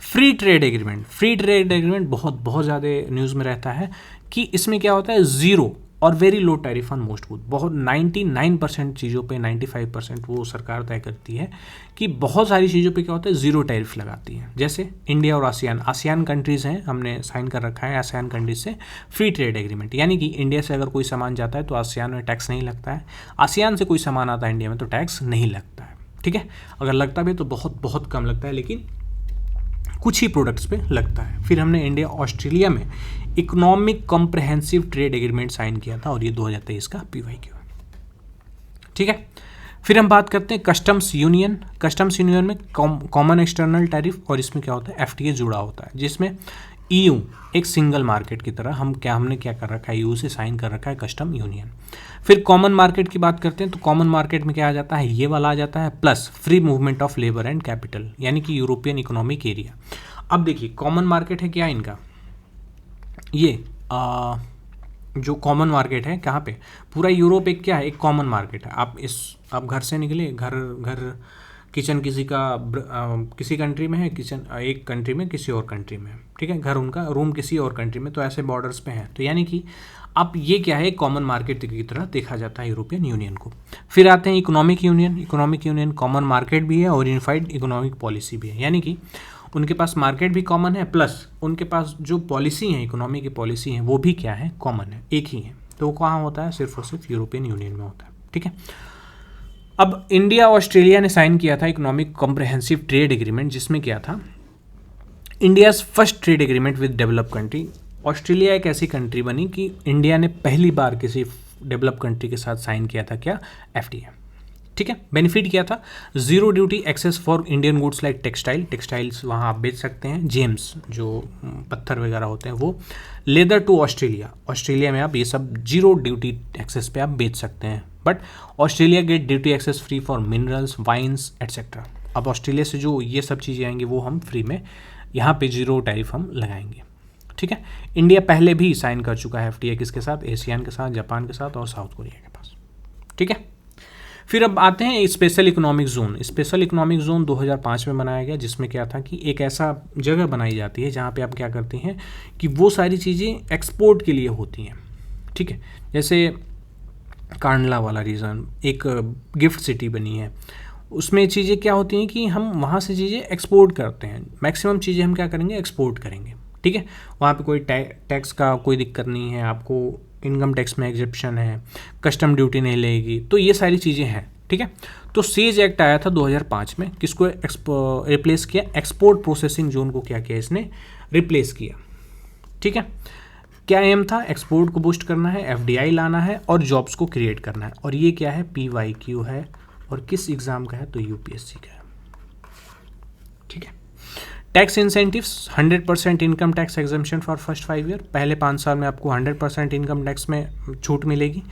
Free trade agreement, free trade agreement बहुत ज़्यादा न्यूज़ में रहता है कि इसमें क्या होता है, ज़ीरो और very low tariff on most good. बहुत 99% चीज़ों पे 95% वो सरकार तय करती है कि बहुत सारी चीज़ों पे क्या होता है, ज़ीरो टैरिफ लगाती है। जैसे इंडिया और आसियान कंट्रीज़ हैं, हमने साइन कर रखा है आसियान कंट्रीज से फ्री ट्रेड एग्रीमेंट, यानी कि इंडिया से अगर कोई सामान जाता है तो आसियान में टैक्स नहीं लगता है, आसियान से कोई सामान आता है इंडिया में तो टैक्स नहीं लगता है, ठीक है। अगर लगता भी तो बहुत बहुत कम लगता है, लेकिन कुछ ही प्रोडक्ट्स पे लगता है। फिर हमने इंडिया ऑस्ट्रेलिया में economic comprehensive trade agreement sign किया था और ये 2023 का PYQ, ठीक है। फिर हम बात करते हैं कस्टम्स यूनियन। कस्टम्स यूनियन में कॉमन एक्सटर्नल टैरिफ और इसमें क्या होता है, FTA जुड़ा होता है, जिसमें EU एक सिंगल मार्केट की तरह हमने क्या कर रखा है, EU से साइन कर रखा है कस्टम यूनियन। फिर कॉमन मार्केट की बात करते हैं तो कॉमन मार्केट में क्या आ जाता है, ये वाला आ जाता है, plus free movement of labour and capital, यानी कि यूरोपियन इकोनॉमिक एरिया। अब देखिए कॉमन मार्केट है क्या इनका, ये जो कॉमन मार्केट है कहाँ पे, पूरा यूरोप एक क्या है, एक कॉमन मार्केट है। आप घर से निकले, घर किचन किसी का किसी कंट्री में है, किचन एक कंट्री में किसी और कंट्री में, ठीक है, घर उनका, रूम किसी और कंट्री में, तो ऐसे बॉर्डर्स पे हैं। तो यानी कि अब ये क्या है, कॉमन मार्केट की तरह देखा जाता है यूरोपियन यूनियन को। फिर आते हैं economic union. Economic union common market भी है और यूनिफाइड इकोनॉमिक पॉलिसी भी है, यानी कि उनके पास मार्केट भी कॉमन है, प्लस उनके पास जो पॉलिसी है, इकोनॉमी की पॉलिसी है, वो भी क्या है, कॉमन है, एक ही है। तो वो कहाँ होता है, सिर्फ और सिर्फ यूरोपियन यूनियन में होता है, ठीक है। अब इंडिया ऑस्ट्रेलिया ने साइन किया था इकोनॉमिक कॉम्प्रहेंसिव ट्रेड एग्रीमेंट, जिसमें क्या था, India's first trade agreement with develop country. Australia एक ऐसी कंट्री बनी कि इंडिया ने पहली बार किसी डेवलप कंट्री के साथ साइन किया था क्या, FTA, ठीक है। बेनिफिट क्या था, zero duty access for Indian goods like textiles वहाँ आप बेच सकते हैं, जेम्स जो पत्थर वगैरह होते हैं वो, लेदर टू ऑस्ट्रेलिया में आप ये सब जीरो ड्यूटी एक्सेस पे आप बेच सकते हैं। But Australia get duty access free for minerals, wines etcetera. अब ऑस्ट्रेलिया से जो ये सब चीज़ें आएंगी वो हम फ्री में यहाँ पे जीरो टैरिफ हम लगाएंगे, ठीक है। इंडिया पहले भी साइन कर चुका है FTA किसके साथ, एशियान के साथ, जापान के साथ और साउथ कोरिया के पास, ठीक है। फिर अब आते हैं special economic zone. Special economic zone 2005 में बनाया गया, जिसमें क्या था कि एक ऐसा जगह बनाई जाती है जहाँ पे आप क्या करते हैं कि वो सारी चीज़ें एक्सपोर्ट के लिए होती हैं, ठीक है। जैसे कांडला वाला रीजन एक गिफ्ट सिटी बनी है, उसमें चीज़ें क्या होती हैं कि हम वहाँ से चीज़ें एक्सपोर्ट करते हैं, मैक्सिमम चीज़ें हम क्या करेंगे, एक्सपोर्ट करेंगे, ठीक है। वहाँ पे कोई टैक्स का कोई दिक्कत नहीं है, आपको इनकम टैक्स में एग्जेप्शन है, कस्टम ड्यूटी नहीं लगेगी, तो ये सारी चीज़ें हैं, ठीक है। तो सेज एक्ट आया था 2005 में, किसको रिप्लेस किया, एक्सपोर्ट प्रोसेसिंग जोन को क्या किया, इसने रिप्लेस किया, ठीक है। क्या एम था, एक्सपोर्ट को बूस्ट करना है, FDI लाना है और जॉब्स को क्रिएट करना है। और ये क्या है, PYQ है और किस एग्ज़ाम का है, तो UPSC का है, ठीक है। Tax incentives 100% income tax exemption for first 5 year, पहले 5 साल में आपको 100% इनकम टैक्स में छूट मिलेगी,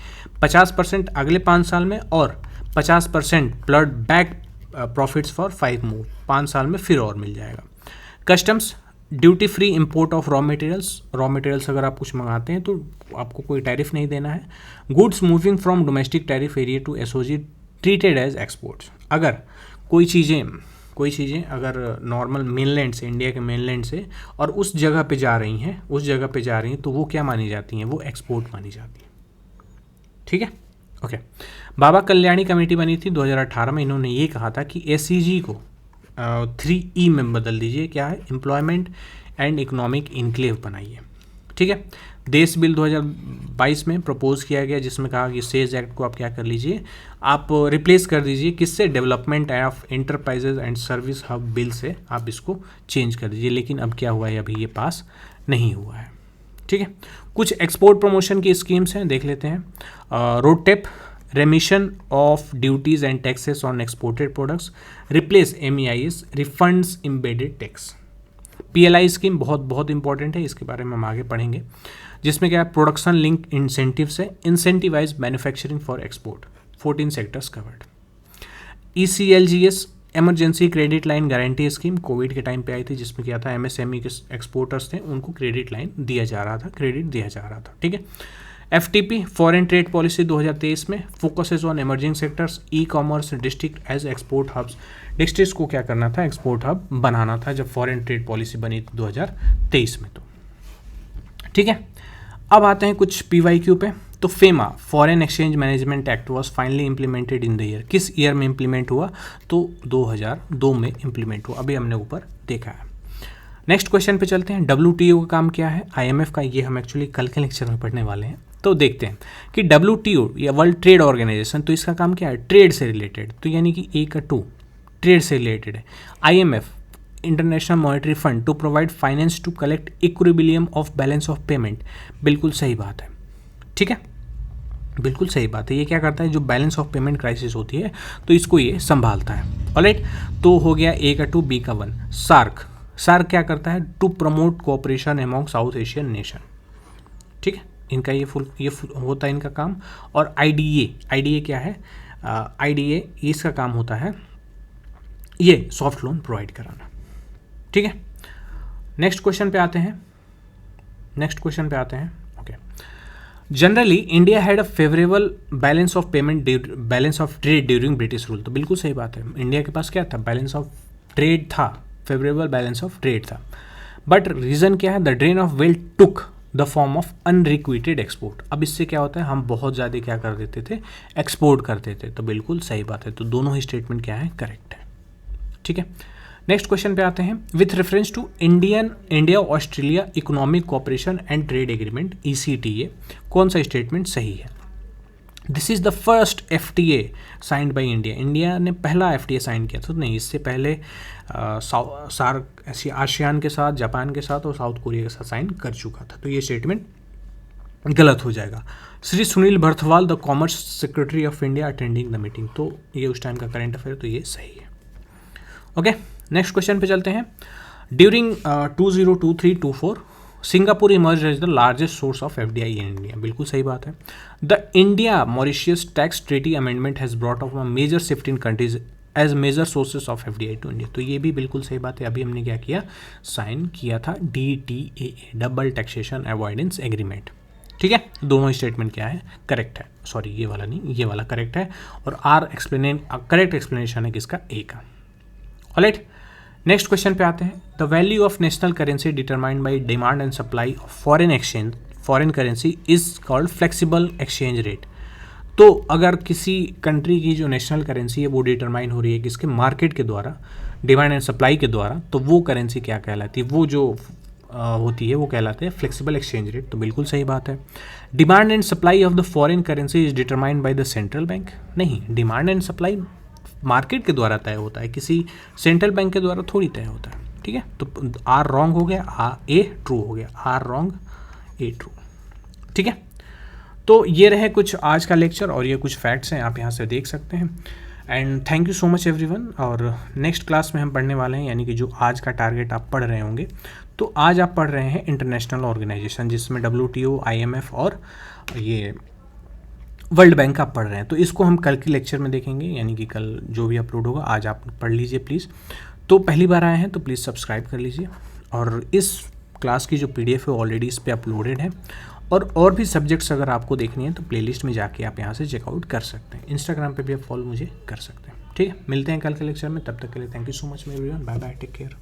50% अगले 5 साल में और 50% प्लड बैक प्रॉफिट्स फॉर 5 मोर, 5 साल में फिर और मिल जाएगा। Customs duty free import of raw materials अगर आप कुछ मंगाते हैं तो आपको कोई टैरिफ नहीं देना है। Goods moving from domestic tariff area to SOG treated as exports. अगर कोई चीज़ें अगर नॉर्मल मेनलैंड से, इंडिया के मेनलैंड से और उस जगह पे जा रही हैं तो वो क्या मानी जाती हैं, वो एक्सपोर्ट मानी जाती हैं, ठीक है, ओके। बाबा कल्याणी कमेटी बनी थी 2018 में, इन्होंने ये कहा था कि SEG को 3E में बदल दीजिए, क्या है, एम्प्लॉयमेंट एंड इकोनॉमिक इनक्लेव बनाइए, ठीक है। देश बिल 2022 में प्रपोज किया गया, जिसमें कहा कि सेज एक्ट को आप क्या कर लीजिए, आप रिप्लेस कर दीजिए, किससे, development of enterprises and service hub bill से आप इसको चेंज कर दीजिए। लेकिन अब क्या हुआ है, अभी ये पास नहीं हुआ है, ठीक है। कुछ एक्सपोर्ट प्रमोशन की स्कीम्स हैं, देख लेते हैं। RoDTEP, रेमिशन of duties and taxes on exported products, replace MEIS, refunds embedded tax. PLI scheme बहुत बहुत इंपॉर्टेंट है, इसके बारे में हम आगे पढ़ेंगे, जिसमें क्या है, प्रोडक्शन लिंक इंसेंटिव से incentivise manufacturing for export, 14 sectors covered. ECLGS, emergency credit line guarantee scheme, covid के टाइम पे आई थी, जिसमें क्या था, MSME के एक्सपोर्टर्स थे, उनको क्रेडिट लाइन दिया जा रहा था, क्रेडिट दिया जा रहा था, ठीक है। FTP, फॉरेन ट्रेड पॉलिसी 2023 में, focuses on emerging sectors, e-commerce, district as export hubs. Districts को क्या करना था, एक्सपोर्ट हब बनाना था, जब फॉरेन ट्रेड पॉलिसी बनी थी 2023 में, तो ठीक है। अब आते हैं कुछ PYQ पे। तो FEMA, foreign exchange management act, was finally implemented in the year. किस ईयर में इंप्लीमेंट हुआ, तो 2002 में इंप्लीमेंट हुआ, अभी हमने ऊपर देखा है। नेक्स्ट क्वेश्चन पे चलते हैं। WTO का काम क्या है, IMF का, ये हम एक्चुअली कल के लेक्चर में पढ़ने वाले हैं। तो देखते हैं कि WTO या वर्ल्ड ट्रेड ऑर्गेनाइजेशन, तो इसका काम क्या है, ट्रेड से रिलेटेड, तो यानी कि A का 2 ट्रेड से रिलेटेड है। IMF, international monetary fund, to provide finance to collect equilibrium of balance of payment. बिल्कुल सही बात है, ठीक है, बिल्कुल सही बात है। ये क्या करता है, जो बैलेंस ऑफ पेमेंट क्राइसिस होती है, तो इसको ये संभालता है। ऑलराइट, तो हो गया A का 2, B का 1। सार्क क्या करता है, to promote cooperation among South Asian nation, ठीक है, इनका ये फुल होता है इनका काम। और IDA क्या है, IDA इसका काम होता है ये सॉफ्ट लोन प्रोवाइड कराना, ठीक है। नेक्स्ट क्वेश्चन पे आते हैं। Okay, generally India had a favourable balance of trade during British rule. तो बिल्कुल सही बात है, इंडिया के पास क्या था, बैलेंस ऑफ ट्रेड था, फेवरेबल बैलेंस ऑफ ट्रेड था। बट रीजन क्या है, the drain of wealth took the form of unrequited export. अब इससे क्या होता है, हम बहुत ज़्यादा क्या कर देते थे, एक्सपोर्ट करते थे। तो बिल्कुल सही बात है, तो दोनों ही स्टेटमेंट क्या है, करेक्ट है, ठीक है। नेक्स्ट क्वेश्चन पे आते हैं। With reference to India Australia economic cooperation and trade agreement, ECTA, कौन सा स्टेटमेंट सही है। This is the first FTA signed by India. India ने पहला FTA साइन किया था, तो नहीं, इससे पहले सार्क आसियान के साथ, जापान के साथ और साउथ कोरिया के साथ साइन कर चुका था। तो ये स्टेटमेंट गलत हो जाएगा। Shri Sunil Barthwal, the commerce secretary of India, attending the meeting. तो ये उस टाइम का करंट अफेयर, तो ये सही है। ओके, नेक्स्ट क्वेश्चन पे चलते हैं। During 2023-24 Singapore emerge as the largest source of FDI in India. बिल्कुल सही बात है। The India Mauritius tax treaty amendment has brought of a major shift in countries as major sources of FDI to India. तो ये भी बिल्कुल सही बात है। अभी हमने क्या किया, साइन किया था DTAA, double taxation avoidance agreement, ठीक है। दोनों स्टेटमेंट क्या है, करेक्ट है। सॉरी, ये वाला नहीं, ये वाला करेक्ट है। और करेक्ट एक्सप्लेनेशन है किसका, A का। ऑलराइट, नेक्स्ट क्वेश्चन पे आते हैं। The value of national currency determined by demand and supply of foreign currency is called flexible exchange rate. तो अगर किसी कंट्री की जो नेशनल करेंसी है वो डिटरमाइन हो रही है किसके, मार्केट के द्वारा, डिमांड एंड सप्लाई के द्वारा, तो वो करेंसी क्या कहलाती है, वो जो होती है वो कहलाते हैं फ्लेक्सिबल एक्सचेंज रेट। तो बिल्कुल सही बात है। Demand and supply of the foreign currency is determined by the central bank. नहीं, डिमांड एंड सप्लाई मार्केट के द्वारा तय होता है, किसी सेंट्रल बैंक के द्वारा थोड़ी तय होता है, ठीक है। तो R रॉन्ग हो गया, A ट्रू हो गया, R रॉन्ग, A ट्रू, ठीक है। तो ये रहे कुछ आज का लेक्चर और ये कुछ फैक्ट्स हैं, आप यहाँ से देख सकते हैं। And thank you so much everyone. और नेक्स्ट क्लास में हम पढ़ने वाले हैं, यानी कि जो आज का टारगेट आप पढ़ रहे होंगे, तो आज आप पढ़ रहे हैं इंटरनेशनल ऑर्गेनाइजेशन, जिसमें WTO, IMF और ये वर्ल्ड बैंक आप पढ़ रहे हैं। तो इसको हम कल के लेक्चर में देखेंगे, यानी कि कल जो भी अपलोड होगा, आज आप पढ़ लीजिए प्लीज़। तो पहली बार आए हैं तो प्लीज़ सब्सक्राइब कर लीजिए। और इस क्लास की जो PDF है ऑलरेडी इस पर अपलोडेड है। और भी सब्जेक्ट्स अगर आपको देखनी है तो प्लेलिस्ट में जाके आप यहाँ से चेकआउट कर सकते हैं। इंस्टाग्राम पे भी आप फॉलो मुझे कर सकते हैं, ठीक है। मिलते हैं कल के लेक्चर में, तब तक के लिए thank you so much everyone, bye bye, take care.